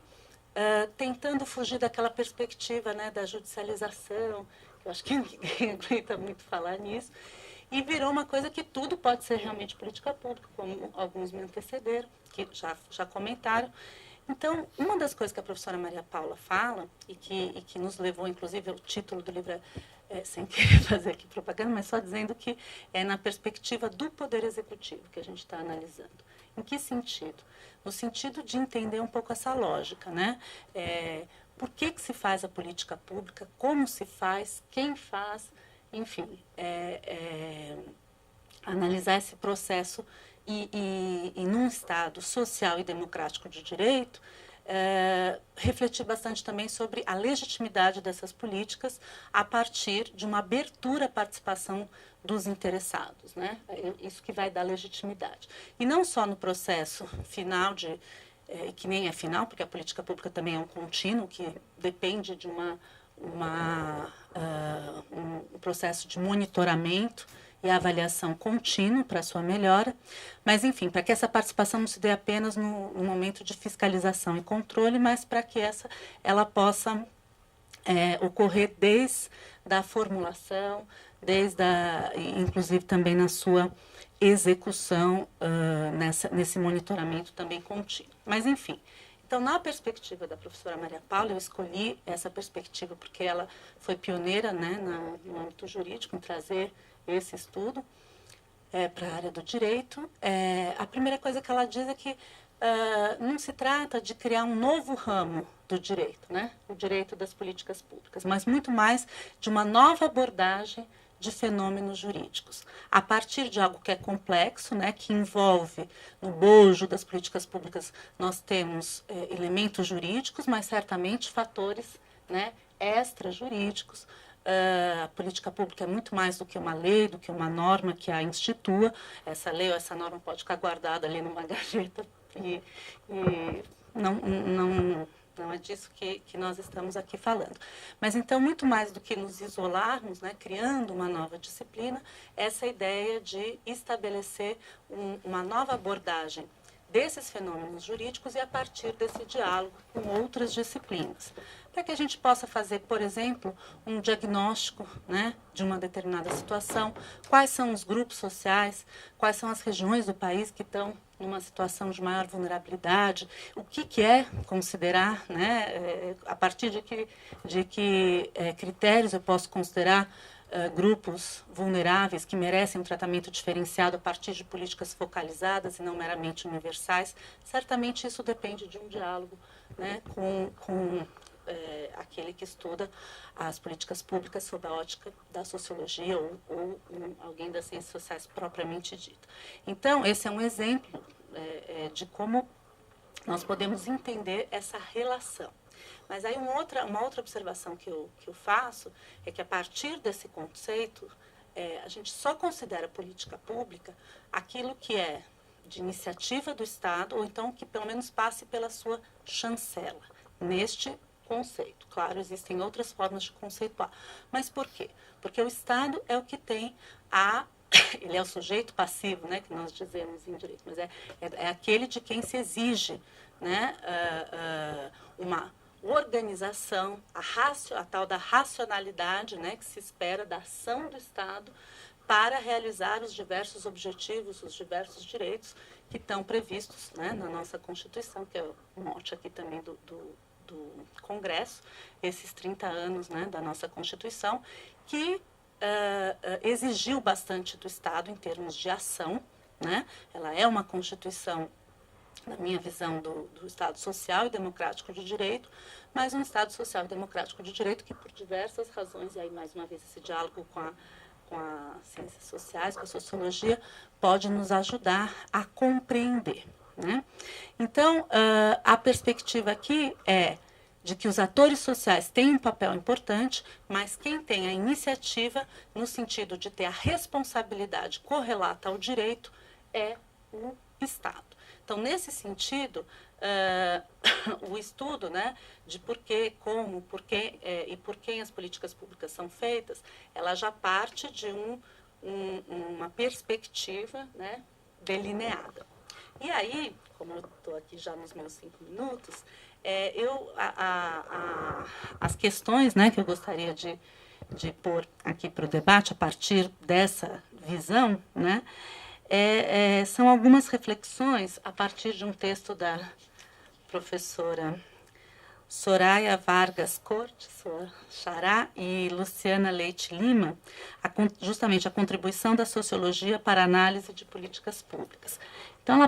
tentando fugir daquela perspectiva, né, da judicialização, eu acho que ninguém aguenta muito falar nisso, e virou uma coisa que tudo pode ser realmente política pública, como alguns me antecederam, que já comentaram. Então, uma das coisas que a professora Maria Paula fala, e que nos levou, inclusive, o título do livro sem querer fazer aqui propaganda, mas só dizendo que é na perspectiva do Poder Executivo que a gente está analisando. Em que sentido? No sentido de entender um pouco essa lógica, né? Por que se faz a política pública, como se faz, quem faz, enfim, analisar esse processo e num Estado social e democrático de direito, refletir bastante também sobre a legitimidade dessas políticas a partir de uma abertura à participação dos interessados, né? Isso que vai dar legitimidade. E não só no processo final de que nem é final, porque a política pública também é um contínuo, que depende de um processo de monitoramento e avaliação contínuo para a sua melhora. Mas, enfim, para que essa participação não se dê apenas no momento de fiscalização e controle, mas para que ela possa ocorrer desde a formulação, inclusive também na sua execução, nesse monitoramento também contínuo. Mas, enfim, então, na perspectiva da professora Maria Paula, eu escolhi essa perspectiva porque ela foi pioneira, né, no âmbito jurídico, em trazer esse estudo para a área do direito. A primeira coisa que ela diz é que não se trata de criar um novo ramo do direito, né, o direito das políticas públicas, mas muito mais de uma nova abordagem de fenômenos jurídicos, a partir de algo que é complexo, né, que envolve, no bojo das políticas públicas, nós temos elementos jurídicos, mas certamente fatores, né, extrajurídicos. A política pública é muito mais do que uma lei, do que uma norma que a institua. Essa lei ou essa norma pode ficar guardada ali numa gaveta e não é disso que nós estamos aqui falando. Mas, então, muito mais do que nos isolarmos, né, criando uma nova disciplina, essa ideia de estabelecer uma nova abordagem desses fenômenos jurídicos e a partir desse diálogo com outras disciplinas. Para que a gente possa fazer, por exemplo, um diagnóstico, né, de uma determinada situação, quais são os grupos sociais, quais são as regiões do país que estão numa situação de maior vulnerabilidade, o que é considerar, né, a partir de que critérios eu posso considerar grupos vulneráveis que merecem um tratamento diferenciado a partir de políticas focalizadas e não meramente universais. Certamente isso depende de um diálogo, né, com aquele que estuda as políticas públicas sob a ótica da sociologia ou alguém das ciências sociais propriamente dito. Então, esse é um exemplo de como nós podemos entender essa relação. Mas aí uma outra observação que eu faço é que, a partir desse conceito, a gente só considera política pública aquilo que é de iniciativa do Estado, ou então que pelo menos passe pela sua chancela, neste conceito. Claro, existem outras formas de conceituar. Mas por quê? Porque o Estado é o que tem ele é o sujeito passivo, né, que nós dizemos em direito, mas é aquele de quem se exige, né, uma organização, a tal da racionalidade, né, que se espera da ação do Estado para realizar os diversos objetivos, os diversos direitos que estão previstos, né, na nossa Constituição, que é o mote aqui também do Congresso, esses 30 anos, né, da nossa Constituição, que exigiu bastante do Estado em termos de ação, né? Ela é uma Constituição, na minha visão, do Estado social e democrático de direito, mas um Estado social e democrático de direito que, por diversas razões, e aí mais uma vez esse diálogo com as ciências sociais, com a sociologia, pode nos ajudar a compreender, né? Então, a perspectiva aqui é de que os atores sociais têm um papel importante, mas quem tem a iniciativa, no sentido de ter a responsabilidade correlata ao direito, é o Estado. Então, nesse sentido, o estudo, né, de por que, como, por que e por quem as políticas públicas são feitas, ela já parte de uma perspectiva, né, delineada. E aí, como eu estou aqui já nos meus 5 minutos, as questões, né, que eu gostaria de pôr aqui para o debate, a partir dessa visão, né, são algumas reflexões a partir de um texto da professora Soraya Vargas Cortes, sua xará, e Luciana Leite Lima, justamente a contribuição da sociologia para a análise de políticas públicas. Então,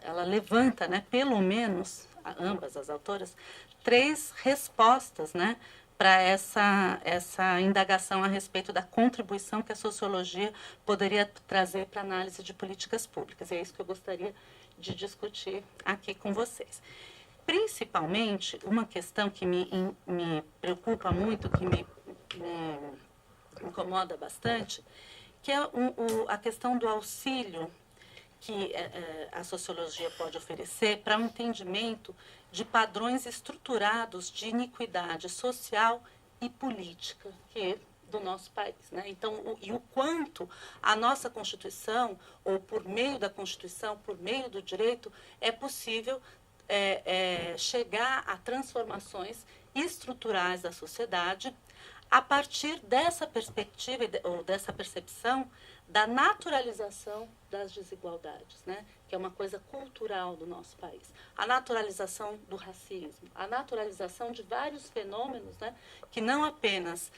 ela levanta, né, pelo menos, ambas as autoras, 3 respostas, né, para essa indagação a respeito da contribuição que a sociologia poderia trazer para a análise de políticas públicas. E é isso que eu gostaria de discutir aqui com vocês. Principalmente, uma questão que me preocupa muito, que me incomoda bastante, que é a questão do auxílio que a sociologia pode oferecer para um entendimento de padrões estruturados de iniquidade social e política do nosso país, né? Então, o quanto a nossa Constituição, ou por meio da Constituição, por meio do direito, é possível chegar a transformações estruturais da sociedade a partir dessa perspectiva ou dessa percepção da naturalização das desigualdades, né? Que é uma coisa cultural do nosso país. A naturalização do racismo, a naturalização de vários fenômenos, né? Que não apenas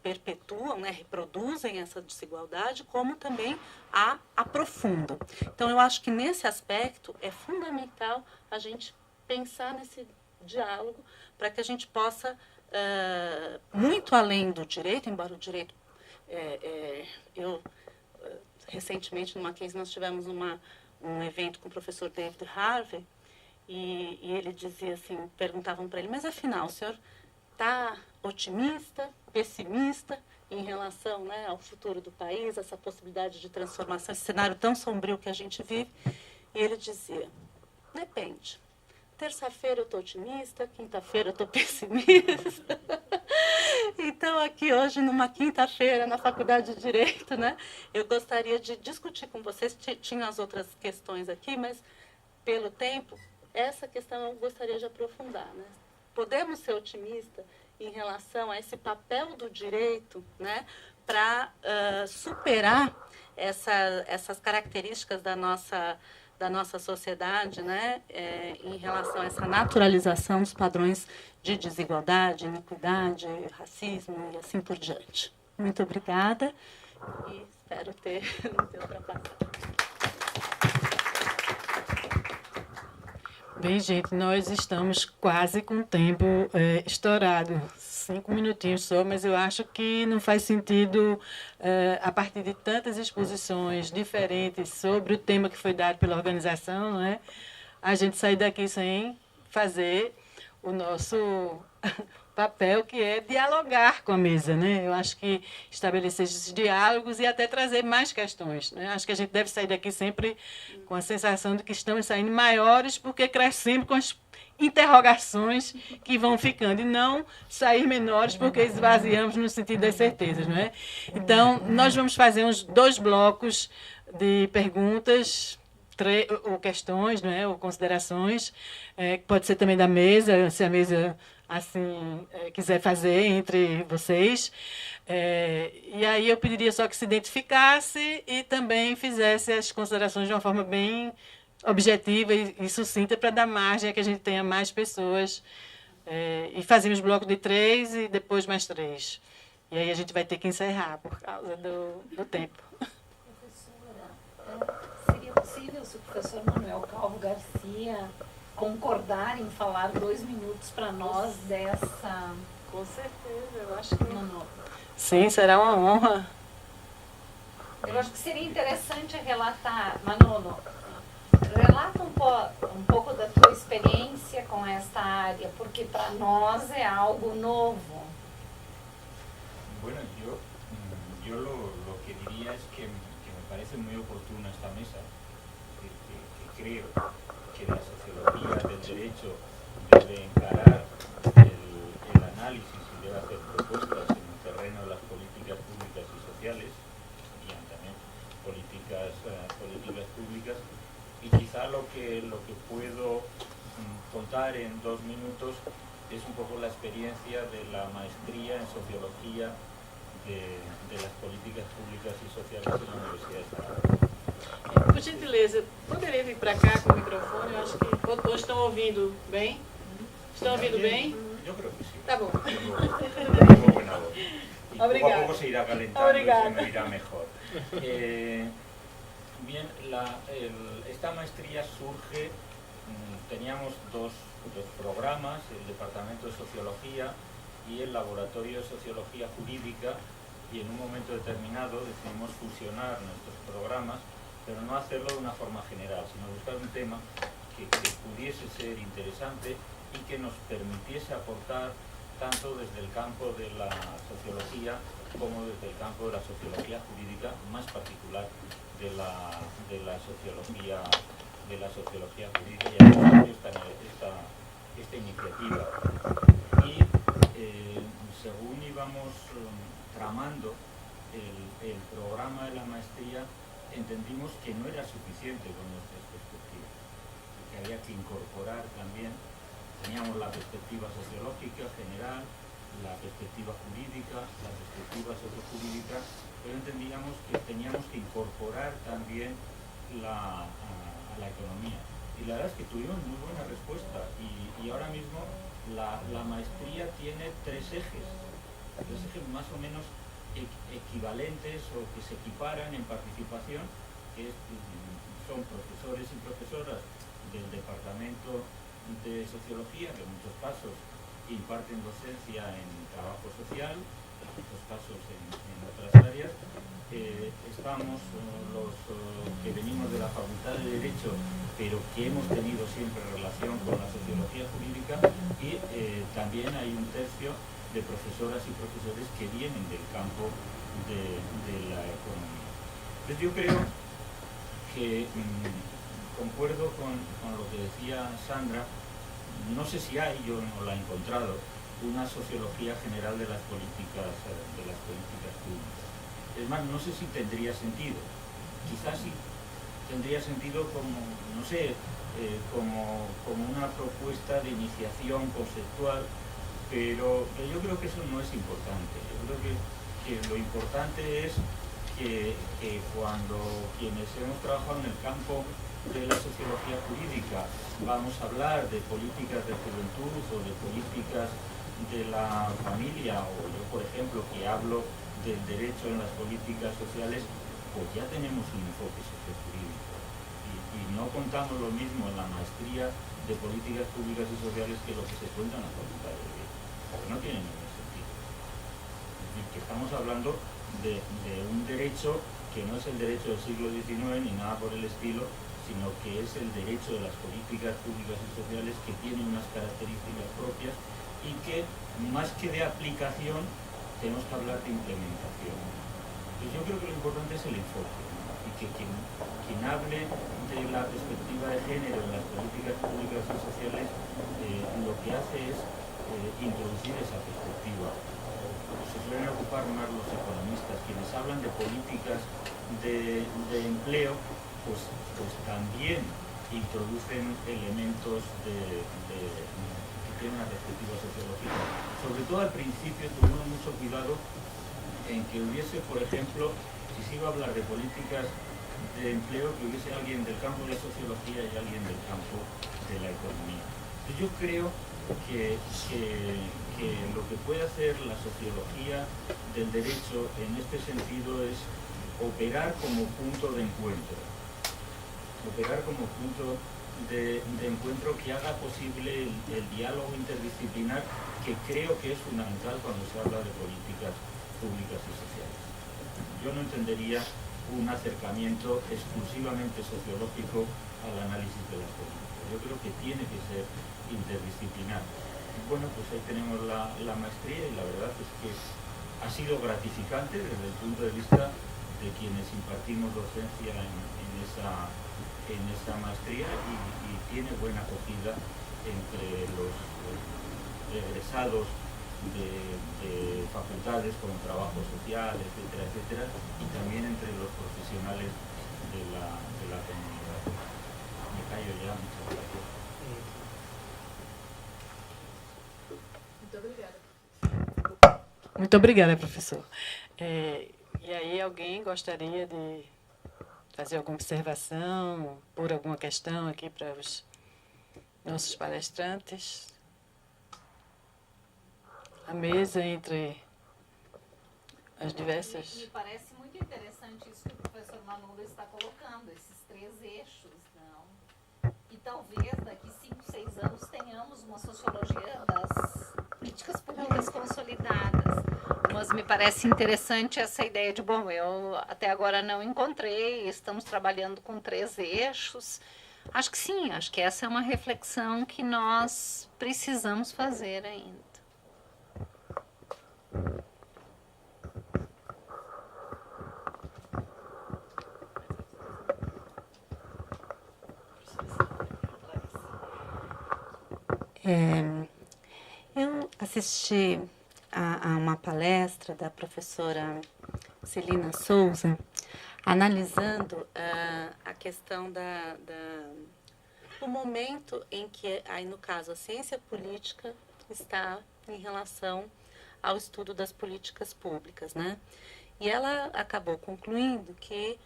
perpetuam, né? Reproduzem essa desigualdade, como também a aprofundam. Então, eu acho que nesse aspecto é fundamental a gente pensar nesse diálogo para que a gente possa, muito além do direito, embora o direito... recentemente, no Mackenzie, nós tivemos um evento com o professor David Harvey, e ele dizia assim, perguntavam para ele, mas afinal, o senhor está otimista, pessimista em relação, né, ao futuro do país, essa possibilidade de transformação, esse cenário tão sombrio que a gente vive? E ele dizia, depende. Terça-feira eu estou otimista, quinta-feira eu estou pessimista. Então, aqui hoje, numa quinta-feira, na Faculdade de Direito, né, eu gostaria de discutir com vocês, tinha as outras questões aqui, mas, pelo tempo, essa questão eu gostaria de aprofundar, né? Podemos ser otimistas em relação a esse papel do direito, né, para superar essas características da nossa sociedade, né, em relação a essa naturalização dos padrões de desigualdade, iniquidade, racismo e assim por diante. Muito obrigada e espero não ter ultrapassado. Bem, gente, nós estamos quase com o tempo estourado. 5 minutinhos só, mas eu acho que não faz sentido, a partir de tantas exposições diferentes sobre o tema que foi dado pela organização, né, a gente sair daqui sem fazer o nosso papel, que é dialogar com a mesa, né? Eu acho que estabelecer esses diálogos e até trazer mais questões, né? Acho que a gente deve sair daqui sempre com a sensação de que estamos saindo maiores, porque crescemos com as interrogações que vão ficando, e não sair menores porque esvaziamos no sentido das certezas, não é? Então, nós vamos fazer uns 2 blocos de perguntas, ou questões, não é? Ou considerações, que pode ser também da mesa, se a mesa assim quiser fazer entre vocês. E aí eu pediria só que se identificasse e também fizesse as considerações de uma forma bem objetiva e sucinta, para dar margem a que a gente tenha mais pessoas. E fazemos bloco de 3 e depois mais 3. E aí a gente vai ter que encerrar por causa do tempo. Professora, seria possível se o professor Manuel Calvo Garcia concordar em falar 2 minutos para nós dessa... Com certeza, eu acho que... Manolo. Sim, será uma honra. Eu acho que seria interessante relatar, Manolo, relata um pouco da tua experiência com esta área, porque para nós é algo novo. Bueno, yo lo que diría es que me parece muy oportuna esta mesa, que creo que la sociología del derecho debe encarar el análisis y debe hacer propuestas en el terreno de las políticas públicas y sociales, y también políticas públicas, y quizá lo que puedo contar en 2 minutos es un poco la experiencia de la maestría en sociología de las políticas públicas y sociales en la Universidad de Zaragoza. Por gentileza, poderia vir para cá com o microfone? Eu acho que todos estão ouvindo bem. Estão ouvindo bem? Yo creo que sí. Tá bom. Tengo buena voz. Y poco a Obrigada. poco se irá calentando Obrigada. y se me irá mejor. Bien, esta maestría surge, teníamos dos programas, el Departamento de Sociología y el Laboratorio de Sociología Jurídica, y en un momento determinado decidimos fusionar nuestros programas, pero no hacerlo de una forma general, sino buscar un tema que pudiese ser interesante y que nos permitiese aportar tanto desde el campo de la sociología como desde el campo de la sociología jurídica, más particular de la sociología jurídica, y además esta iniciativa. Y según íbamos tramando el programa de la maestría, entendimos que no era suficiente con nuestras perspectivas, que había que incorporar también. Teníamos la perspectiva sociológica general, la perspectiva jurídica, la perspectiva sociojurídica, pero entendíamos que teníamos que incorporar también a la economía. Y la verdad es que tuvimos muy buena respuesta, y ahora mismo la maestría tiene tres ejes más o menos equivalentes o que se equiparan en participación, que son profesores y profesoras del departamento de sociología, que en muchos casos imparten docencia en trabajo social, en muchos casos en otras áreas. Estamos los que venimos de la Facultad de Derecho, pero que hemos tenido siempre relación con la sociología jurídica, y también hay un tercio de profesoras y profesores que vienen del campo de la economía. Entonces yo creo que concuerdo con lo que decía Sandra. No sé si hay, yo no la he encontrado, una sociología general de las políticas públicas. Es más, no sé si tendría sentido. Quizás sí tendría sentido como, no sé, como una propuesta de iniciación conceptual, pero yo creo que eso no es importante. Yo creo que lo importante es que cuando quienes hemos trabajado en el campo de la sociología jurídica vamos a hablar de políticas de juventud o de políticas de la familia, o yo por ejemplo que hablo del derecho en las políticas sociales, pues ya tenemos un enfoque sociojurídico y no contamos lo mismo en la maestría de políticas públicas y sociales que lo que se cuenta en la Facultad de Derecho, porque no tiene ningún sentido. Es decir, que estamos hablando de un derecho que no es el derecho del siglo XIX ni nada por el estilo, sino que es el derecho de las políticas públicas y sociales, que tiene unas características propias y que, más que de aplicación, tenemos que hablar de implementación. Entonces yo creo que lo importante es el enfoque, ¿no? Y que quien hable de la perspectiva de género en las políticas públicas y sociales, lo que hace es introducir esa perspectiva. Se suelen ocupar más los economistas, quienes hablan de políticas de empleo, pues también introducen elementos que tienen una perspectiva sociológica. Sobre todo al principio tuvimos mucho cuidado en que hubiese, por ejemplo, si se iba a hablar de políticas de empleo, que hubiese alguien del campo de la sociología y alguien del campo de la economía. Entonces yo creo que lo que puede hacer la sociología del derecho en este sentido es operar como punto de encuentro. Operar como punto de encuentro que haga posible el diálogo interdisciplinar, que creo que es fundamental cuando se habla de políticas públicas y sociales. Yo no entendería un acercamiento exclusivamente sociológico al análisis de las políticas. Yo creo que tiene que ser interdisciplinar. Bueno, pues ahí tenemos la maestría, y la verdad es que ha sido gratificante desde el punto de vista de quienes impartimos docencia en esa maestría, y tiene buena acogida entre los egresados de facultades con trabajo social, etcétera, etcétera, y también entre los profesionales de la comunidad. Me callo ya, muchas gracias. Muito obrigada, professor. E aí, alguém gostaria de fazer alguma observação, pôr alguma questão aqui para os nossos palestrantes? A mesa entre as diversas... Me parece muito interessante isso que o professor Manolo está colocando, esses três eixos, não? E talvez daqui 5, 6 anos tenhamos uma sociologia das políticas públicas consolidadas. Mas me parece interessante essa ideia de, bom, eu até agora não encontrei, estamos trabalhando com 3 eixos. Acho que sim, acho que essa é uma reflexão que nós precisamos fazer ainda. Eu assisti a uma palestra da professora Celina Souza, analisando a questão do momento em que, aí no caso, a ciência política está em relação ao estudo das políticas públicas, né? E ela acabou concluindo que,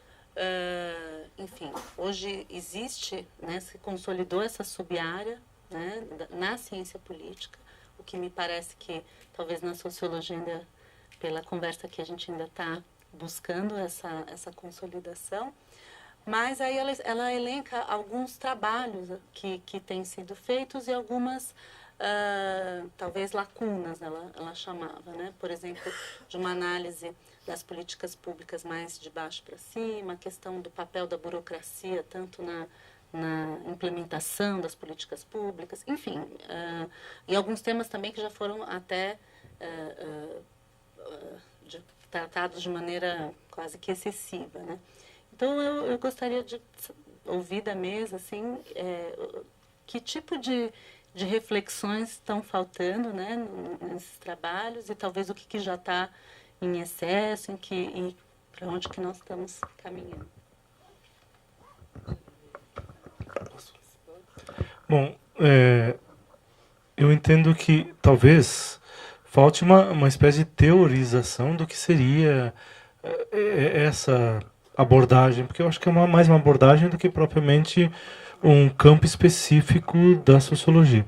enfim, hoje existe, né, se consolidou essa sub-área, né, na ciência política, o que me parece que talvez na sociologia ainda, pela conversa que a gente ainda está buscando essa consolidação, mas aí ela elenca alguns trabalhos que têm sido feitos e algumas, talvez, lacunas, ela chamava, né? Por exemplo, de uma análise das políticas públicas mais de baixo para cima, a questão do papel da burocracia, tanto na implementação das políticas públicas, enfim, e alguns temas também que já foram até tratados de maneira quase que excessiva, né? Então, eu gostaria de ouvir da mesa, assim, que tipo de reflexões estão faltando, né, nesses trabalhos, e talvez o que já está em excesso, e para onde que nós estamos caminhando. Bom, eu entendo que talvez falte uma espécie de teorização do que seria essa abordagem, porque eu acho que é mais uma abordagem do que propriamente um campo específico da sociologia.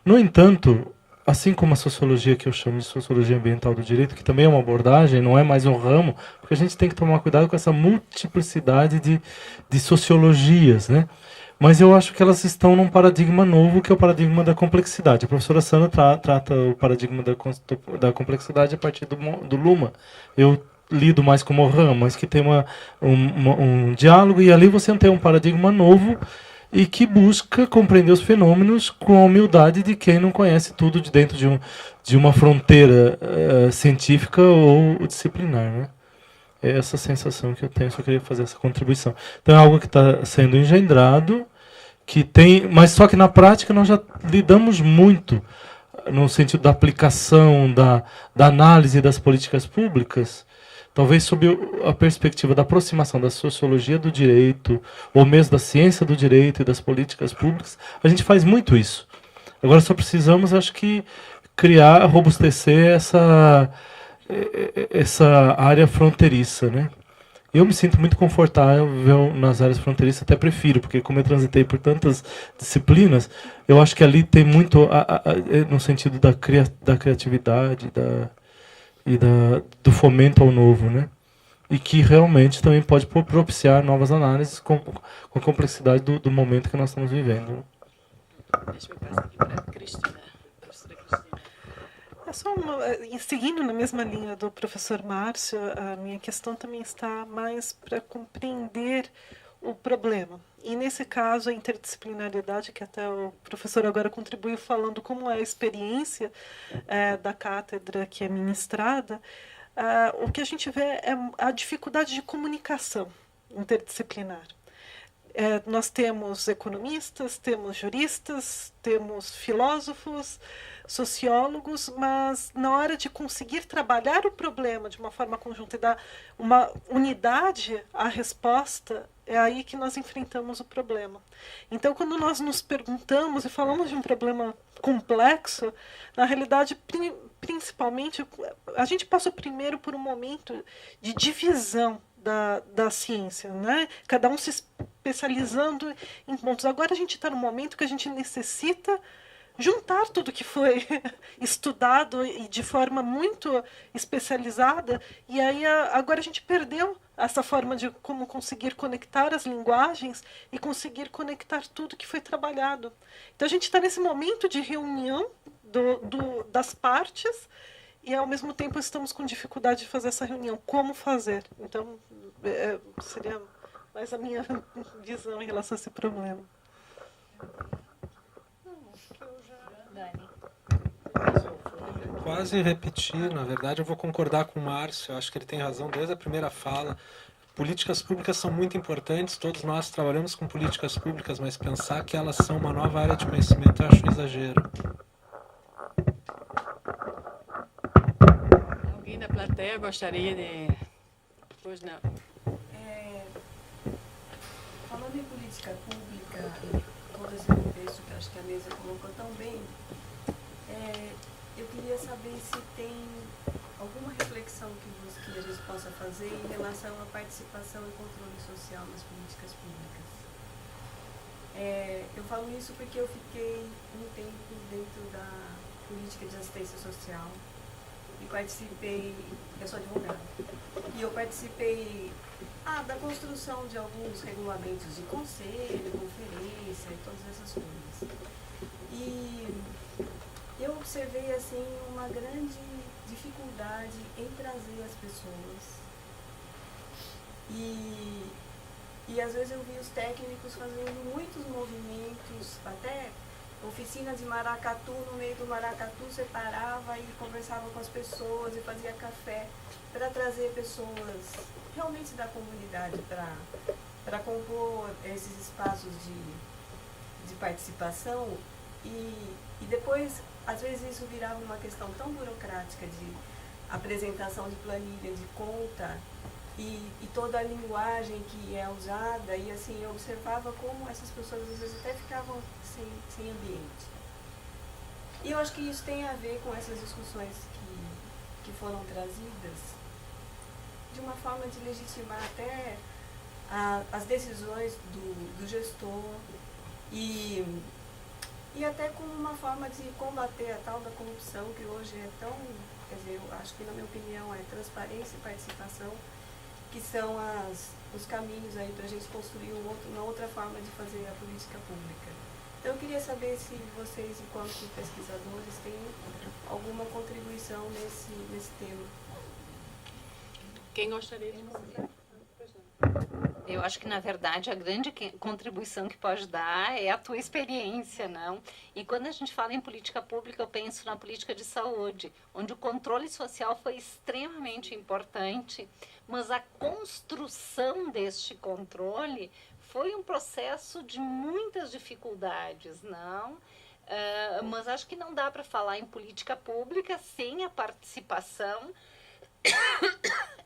No entanto, assim como a sociologia que eu chamo de sociologia ambiental do direito, que também é uma abordagem, não é mais um ramo, porque a gente tem que tomar cuidado com essa multiplicidade de sociologias, né? Mas eu acho que elas estão num paradigma novo, que é o paradigma da complexidade. A professora Sandra trata o paradigma da complexidade a partir do Luhmann. Eu lido mais como ramo, mas que tem um diálogo, e ali você tem um paradigma novo e que busca compreender os fenômenos com a humildade de quem não conhece tudo de dentro de uma fronteira científica ou disciplinar, né? É essa sensação que eu tenho, só queria fazer essa contribuição. Então é algo que está sendo engendrado, mas só que na prática nós já lidamos muito no sentido da aplicação, da análise das políticas públicas, talvez sob a perspectiva da aproximação da sociologia do direito, ou mesmo da ciência do direito e das políticas públicas. A gente faz muito isso. Agora só precisamos, acho que, criar, robustecer essa área fronteiriça, né? Eu me sinto muito confortável nas áreas fronteiriças, até prefiro, porque como eu transitei por tantas disciplinas, eu acho que ali tem muito no sentido da criatividade e do fomento ao novo, né? E que realmente também pode propiciar novas análises com a complexidade do momento que nós estamos vivendo. Deixa eu passar aqui para a Cristina. Professora Cristina. Seguindo na mesma linha do professor Márcio, a minha questão também está mais para compreender o problema. E, nesse caso, a interdisciplinaridade, que até o professor agora contribuiu falando como é a experiência da cátedra que é ministrada, o que a gente vê é a dificuldade de comunicação interdisciplinar. Nós temos economistas, temos juristas, temos filósofos, sociólogos, mas na hora de conseguir trabalhar o problema de uma forma conjunta e dar uma unidade à resposta, é aí que nós enfrentamos o problema. Então, quando nós nos perguntamos e falamos de um problema complexo, na realidade, principalmente, a gente passou primeiro por um momento de divisão da ciência, né? Cada um se especializando em pontos. Agora a gente está no momento que a gente necessita juntar tudo que foi estudado e de forma muito especializada, e aí agora a gente perdeu essa forma de como conseguir conectar as linguagens e conseguir conectar tudo que foi trabalhado. Então a gente está nesse momento de reunião das partes, e ao mesmo tempo estamos com dificuldade de fazer essa reunião. Como fazer? Então seria mais a minha visão em relação a esse problema. Quase repetir, na verdade eu vou concordar com o Márcio, eu acho que ele tem razão desde a primeira fala. políticas públicas são muito importantes, todos nós trabalhamos com políticas públicas, mas pensar que elas são uma nova área de conhecimento eu acho um exagero. Alguém da plateia gostaria de... Pois não. Falando em política pública, e todo esse contexto que acho que a mesa colocou tão bem, eu queria saber se tem alguma reflexão que a gente possa fazer em relação à participação e controle social nas políticas públicas. Eu falo isso porque eu fiquei um tempo dentro da política de assistência social e participei, eu sou advogada, e eu participei da construção de alguns regulamentos de conselho, conferência e todas essas coisas. E eu observei assim uma grande dificuldade em trazer as pessoas. E às vezes eu vi os técnicos fazendo muitos movimentos, até oficina de maracatu, no meio do maracatu separava e conversava com as pessoas e fazia café para trazer pessoas realmente da comunidade para compor esses espaços de participação e depois, às vezes, isso virava uma questão tão burocrática de apresentação de planilha, de conta e toda a linguagem que é usada e assim, eu observava como essas pessoas às vezes até ficavam sem ambiente. E eu acho que isso tem a ver com essas discussões que foram trazidas de uma forma de legitimar até as decisões do gestor e até como uma forma de combater a tal da corrupção que hoje é tão, quer dizer, eu acho que na minha opinião é transparência e participação que são os caminhos aí para a gente construir uma outra forma de fazer a política pública. Então eu queria saber se vocês, enquanto pesquisadores, têm alguma contribuição nesse tema. Quem gostaria de fazer? Eu acho que, na verdade, a grande contribuição que pode dar é a tua experiência, não? E quando a gente fala em política pública, eu penso na política de saúde, onde o controle social foi extremamente importante, mas a construção deste controle foi um processo de muitas dificuldades, não? Mas acho que não dá para falar em política pública sem a participação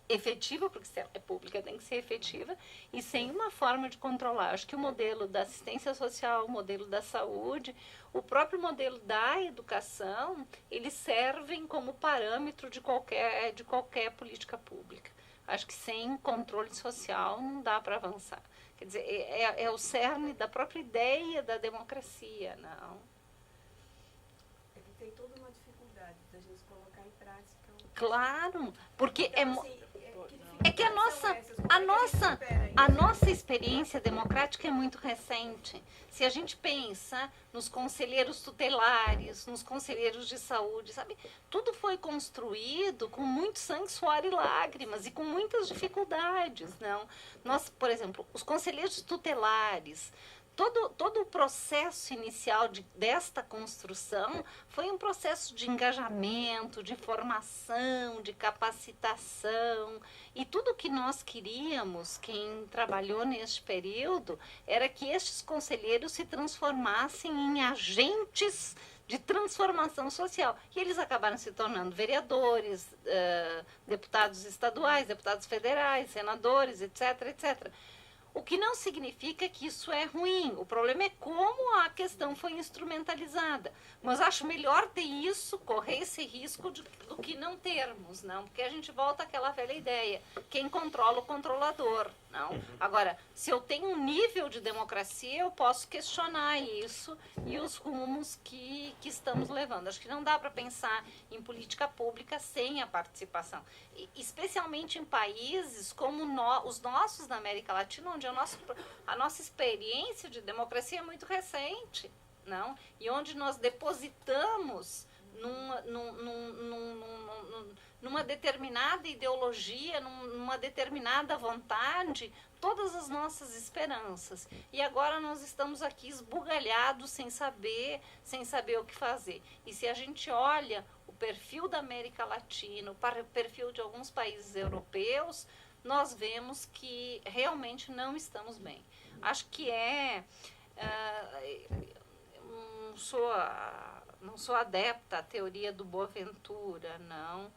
efetiva, porque se ela é pública tem que ser efetiva, e sem uma forma de controlar. Acho que o modelo da assistência social, o modelo da saúde, o próprio modelo da educação, eles servem como parâmetro de qualquer política pública. Acho que sem controle social não dá para avançar. Quer dizer, é o cerne da própria ideia da democracia, não? Tem toda uma dificuldade da gente colocar em prática. Claro, porque então, é que a nossa experiência democrática é muito recente. Se a gente pensa nos conselheiros tutelares, nos conselheiros de saúde, sabe? Tudo foi construído com muito sangue, suor e lágrimas e com muitas dificuldades, não? Nós, por exemplo, os conselheiros tutelares, todo o processo inicial desta construção foi um processo de engajamento, de formação, de capacitação. E tudo que nós queríamos, quem trabalhou neste período, era que estes conselheiros se transformassem em agentes de transformação social. E eles acabaram se tornando vereadores, deputados estaduais, deputados federais, senadores, etc., etc., o que não significa que isso é ruim. O problema é como a questão foi instrumentalizada. Mas acho melhor ter isso, correr esse risco do que não termos, não? Porque a gente volta àquela velha ideia. Quem controla o controlador, não? Agora, se eu tenho um nível de democracia, eu posso questionar isso e os rumos que estamos levando. Acho que não dá para pensar em política pública sem a participação. Especialmente em países como os nossos da América Latina, onde a nossa experiência de democracia é muito recente, não? E onde nós depositamos numa determinada ideologia, numa determinada vontade, todas as nossas esperanças. E agora nós estamos aqui esbugalhados sem saber o que fazer. E se a gente olha o perfil da América Latina, o perfil de alguns países europeus, nós vemos que realmente não estamos bem. Acho que não sou adepta à teoria do Boaventura, não,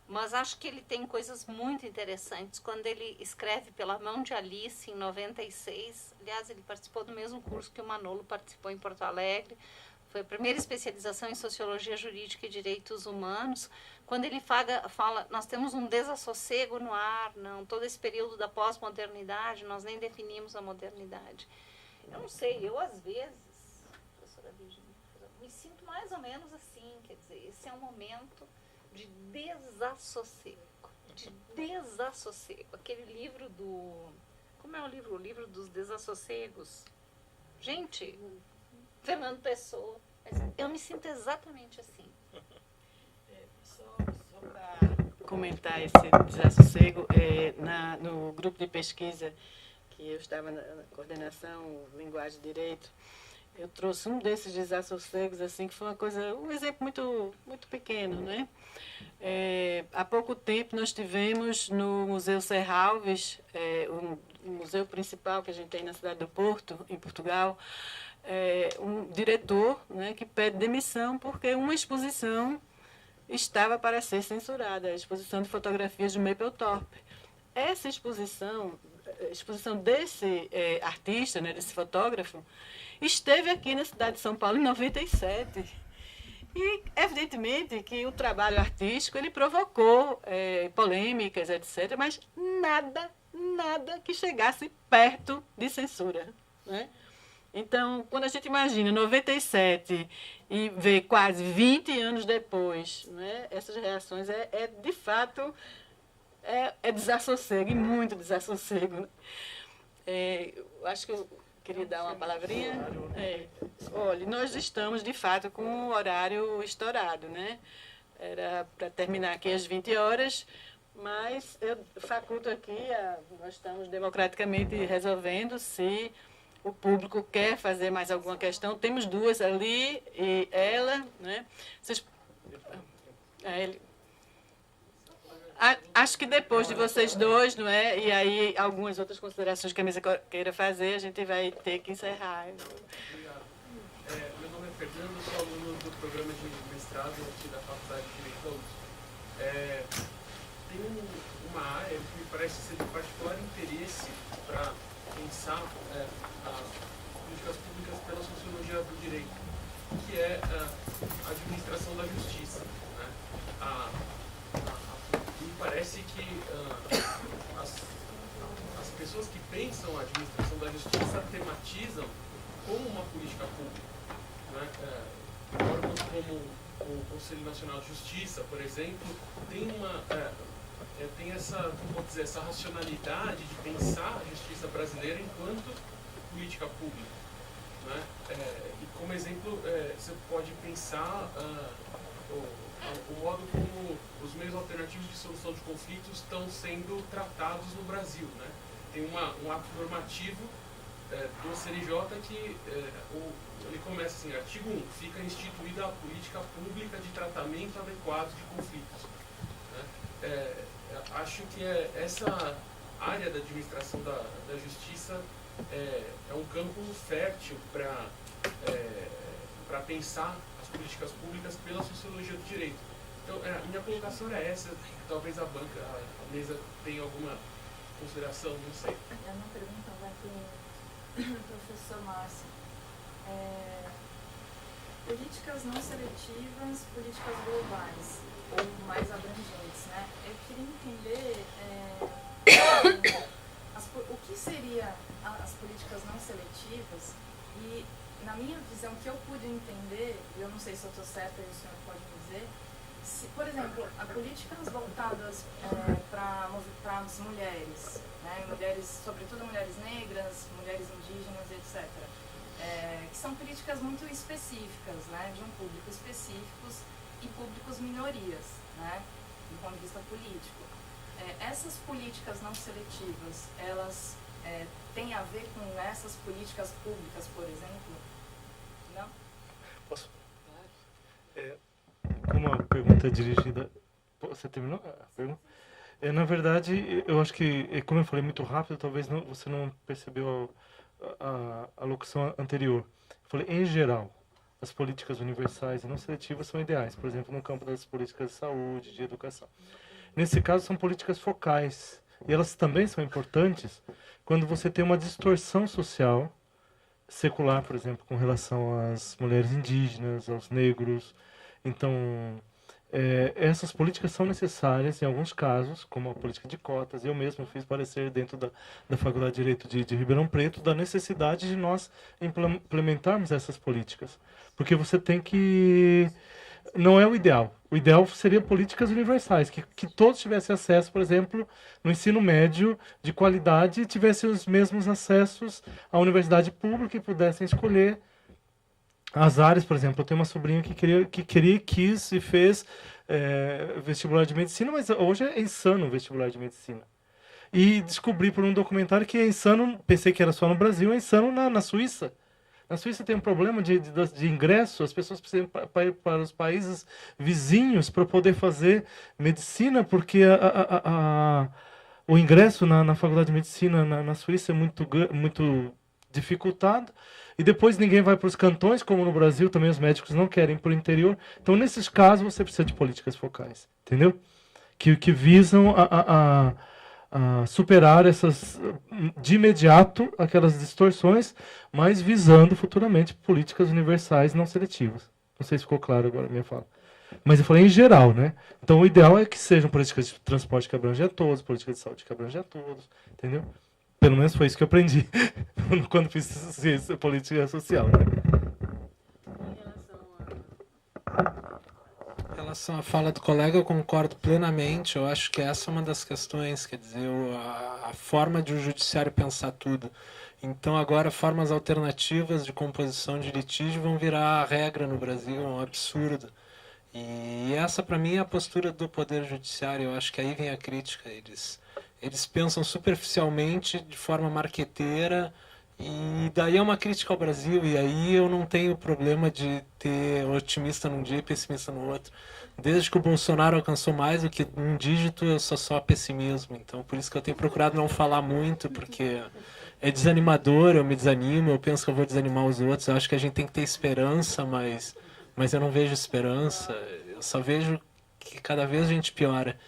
mas acho que ele tem coisas muito interessantes. Quando ele escreve Pela Mão de Alice, em 96, aliás, ele participou do mesmo curso que o Manolo participou em Porto Alegre, foi a primeira especialização em Sociologia Jurídica e Direitos Humanos. Quando ele fala, nós temos um desassossego no ar, não, todo esse período da pós-modernidade, nós nem definimos a modernidade. Eu não sei, eu às vezes, professora Virginia, me sinto mais ou menos assim, quer dizer, esse é um momento de desassossego, aquele livro como é o livro? O livro dos desassossegos. Gente, Fernando Pessoa, eu me sinto exatamente assim. Só para comentar esse desassossego, no grupo de pesquisa que eu estava na coordenação Linguagem e Direito, eu trouxe um desses desassossegos, assim, que foi um exemplo muito pequeno, né? Há pouco tempo nós tivemos no Museu Serralves, o museu principal que a gente tem na cidade do Porto, em Portugal, um diretor, né, que pede demissão porque uma exposição estava para ser censurada, a exposição de fotografias de Mapplethorpe. Essa exposição desse artista, né, desse fotógrafo, esteve aqui na cidade de São Paulo em 97. E, evidentemente, que o trabalho artístico ele provocou polêmicas, etc., mas nada que chegasse perto de censura, né? Então, quando a gente imagina 97 e vê quase 20 anos depois, né, essas reações de fato, desassossego, e muito desassossego. Acho que eu queria dar uma palavrinha. Olha, nós estamos, de fato, com o horário estourado, né? Era para terminar aqui às 20 horas, mas eu faculto aqui, nós estamos democraticamente resolvendo se o público quer fazer mais alguma questão. Temos duas ali, e ela, né? Acho que depois de vocês dois, não é? E aí algumas outras considerações que a mesa queira fazer, a gente vai ter que encerrar. Obrigado. Meu nome é Fernando, sou aluno do programa de mestrado aqui da Faculdade de Direito da USP. Tem uma área que me parece ser de particular interesse para pensar as políticas públicas pela sociologia do direito, que é a administração da justiça, né? Me parece que as pessoas que pensam a administração da justiça tematizam como uma política pública, né? Órgãos como o Conselho Nacional de Justiça, por exemplo, tem essa racionalidade de pensar a justiça brasileira enquanto política pública, né? E como exemplo, você pode pensar o modo como os meios alternativos de solução de conflitos estão sendo tratados no Brasil, né? Tem um ato normativo do CNJ que ele começa assim: artigo 1, fica instituída a política pública de tratamento adequado de conflitos, né? Acho que essa área da administração da justiça é um campo fértil para pensar as políticas públicas pela sociologia do direito. Então, minha colocação era essa. Talvez a mesa tenha alguma consideração, não sei. A minha pergunta vai para o professor Márcio. Políticas não seletivas, políticas globais, ou mais abrangentes, né? Eu queria entender o que seria as políticas não seletivas e, na minha visão, que eu pude entender, e eu não sei se eu estou certa e o senhor pode me dizer, se, por exemplo, as políticas voltadas para as mulheres, né? Mulheres, sobretudo mulheres negras, mulheres indígenas, etc., que são políticas muito específicas, né? De um público específicos e públicos minorias, né? Do ponto de vista político. Essas políticas não seletivas, elas têm a ver com essas políticas públicas, por exemplo? Não? Posso? Como a pergunta é dirigida... Você terminou a pergunta? Na verdade, eu acho que, como eu falei muito rápido, talvez você não percebeu a locução anterior. Eu falei, em geral, as políticas universais e não seletivas são ideais, por exemplo, no campo das políticas de saúde, de educação. Nesse caso, são políticas focais, e elas também são importantes quando você tem uma distorção social, secular, por exemplo, com relação às mulheres indígenas, aos negros. Então, essas políticas são necessárias em alguns casos, como a política de cotas. Eu mesmo fiz parecer dentro da Faculdade de Direito de Ribeirão Preto da necessidade de nós implementarmos essas políticas. Porque você tem que... Não é o ideal. O ideal seria políticas universais, que todos tivessem acesso, por exemplo, no ensino médio de qualidade, e tivessem os mesmos acessos à universidade pública e pudessem escolher as áreas. Por exemplo, eu tenho uma sobrinha que quis e fez vestibular de medicina, mas hoje é insano o vestibular de medicina. E descobri por um documentário que é insano, pensei que era só no Brasil, é insano na Suíça. Na Suíça tem um problema de ingresso, as pessoas precisam ir para os países vizinhos para poder fazer medicina, porque o ingresso na faculdade de medicina na Suíça é muito dificultado. E depois ninguém vai para os cantões, como no Brasil, também os médicos não querem ir para o interior. Então, nesses casos, você precisa de políticas focais, entendeu? Que visam a superar essas, de imediato, aquelas distorções, mas visando futuramente políticas universais não seletivas. Não sei se ficou claro agora a minha fala. Mas eu falei em geral, né? Então, o ideal é que sejam políticas de transporte que abrangem a todos, políticas de saúde que abrangem a todos, entendeu? Pelo menos foi isso que eu aprendi quando fiz ciência política social. Né? Em relação à fala do colega, eu concordo plenamente. Eu acho que essa é uma das questões, quer dizer, a forma de o judiciário pensar tudo. Então, agora, formas alternativas de composição de litígio vão virar a regra no Brasil, é um absurdo. E essa, para mim, é a postura do Poder Judiciário. Eu acho que aí vem a crítica. Eles pensam superficialmente, de forma marqueteira, e daí é uma crítica ao Brasil, e aí eu não tenho problema de ter otimista num dia e pessimista no outro. Desde que o Bolsonaro alcançou mais do que um dígito, eu sou só pessimismo. Então, por isso que eu tenho procurado não falar muito, porque é desanimador, eu me desanimo, eu penso que eu vou desanimar os outros. Eu acho que a gente tem que ter esperança, mas eu não vejo esperança. Eu só vejo que cada vez a gente piora.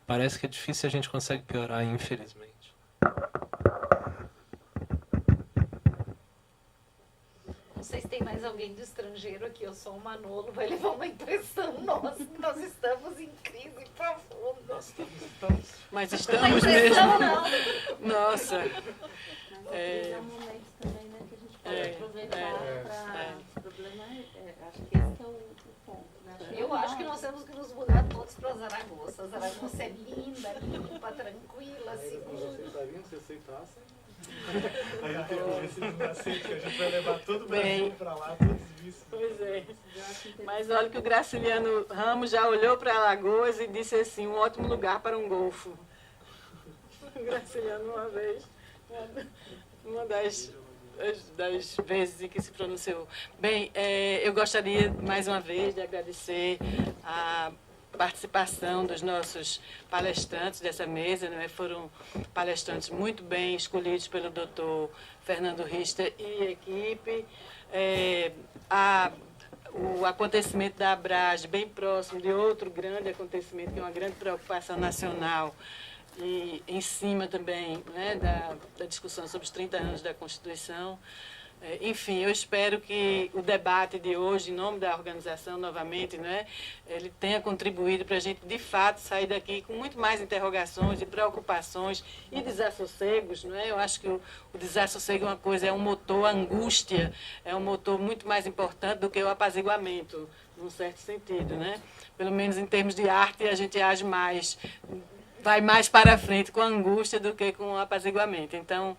Parece que é difícil, a gente consegue piorar, infelizmente. Não sei se tem mais alguém do estrangeiro aqui, eu sou o Manolo, vai levar uma impressão nossa, que nós estamos em crise profunda. Mas Uma estamos impressão mesmo. não. Nossa. É um momento também, né, que a gente pode aproveitar para... O problema acho que esse é o ponto, né? Eu acho que nós temos que nos mudar todos para Zaragoza. A Zaragoza é linda, limpa, tranquila, segura. Se aceitassem? Aí eu tenho que ver se eles não aceitam, que a gente vai levar todo o Brasil para lá, todos os vistos. Pois é. Mas olha que o Graciliano Ramos já olhou para Alagoas e disse assim, um ótimo lugar para um golfo. O Graciliano, uma vez, uma das vezes em que se pronunciou. Bem, eu gostaria, mais uma vez, de agradecer a participação dos nossos palestrantes dessa mesa, né? Foram palestrantes muito bem escolhidos pelo Dr. Fernando Richter e equipe. O acontecimento da Abrage, bem próximo de outro grande acontecimento, que é uma grande preocupação nacional, e em cima também, né, da discussão sobre os 30 anos da Constituição. Enfim, eu espero que o debate de hoje, em nome da organização, novamente, né, ele tenha contribuído para a gente, de fato, sair daqui com muito mais interrogações e preocupações e desassossegos. Né? Eu acho que o desassossego é uma coisa, é um motor, a angústia é um motor muito mais importante do que o apaziguamento, num certo sentido. Né? Pelo menos em termos de arte, a gente age mais, vai mais para frente com a angústia do que com o apaziguamento. Então,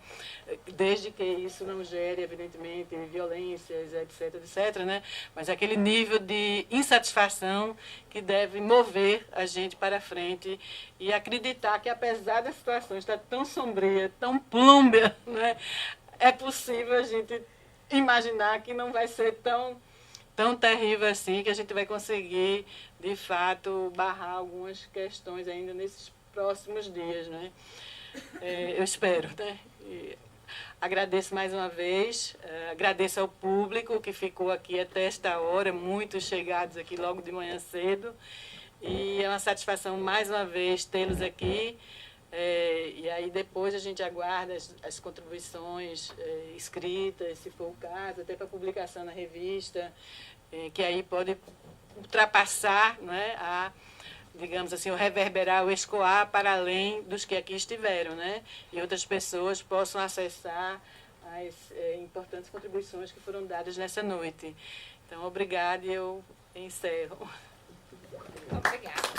desde que isso não gere, evidentemente, violências, etc., né? Mas aquele nível de insatisfação que deve mover a gente para frente e acreditar que, apesar da situação estar tão sombria, tão plúmbia, né? É possível a gente imaginar que não vai ser tão terrível assim, que a gente vai conseguir, de fato, barrar algumas questões ainda nesses próximos dias, né? Eu espero, né? E agradeço mais uma vez, agradeço ao público que ficou aqui até esta hora, muitos chegados aqui logo de manhã cedo, e é uma satisfação mais uma vez tê-los aqui. E aí depois a gente aguarda as contribuições escritas, se for o caso, até para publicação na revista, que aí pode ultrapassar, né, digamos assim, o reverberar, o escoar para além dos que aqui estiveram, né? E outras pessoas possam acessar as importantes contribuições que foram dadas nessa noite. Então, obrigada e eu encerro. Obrigada.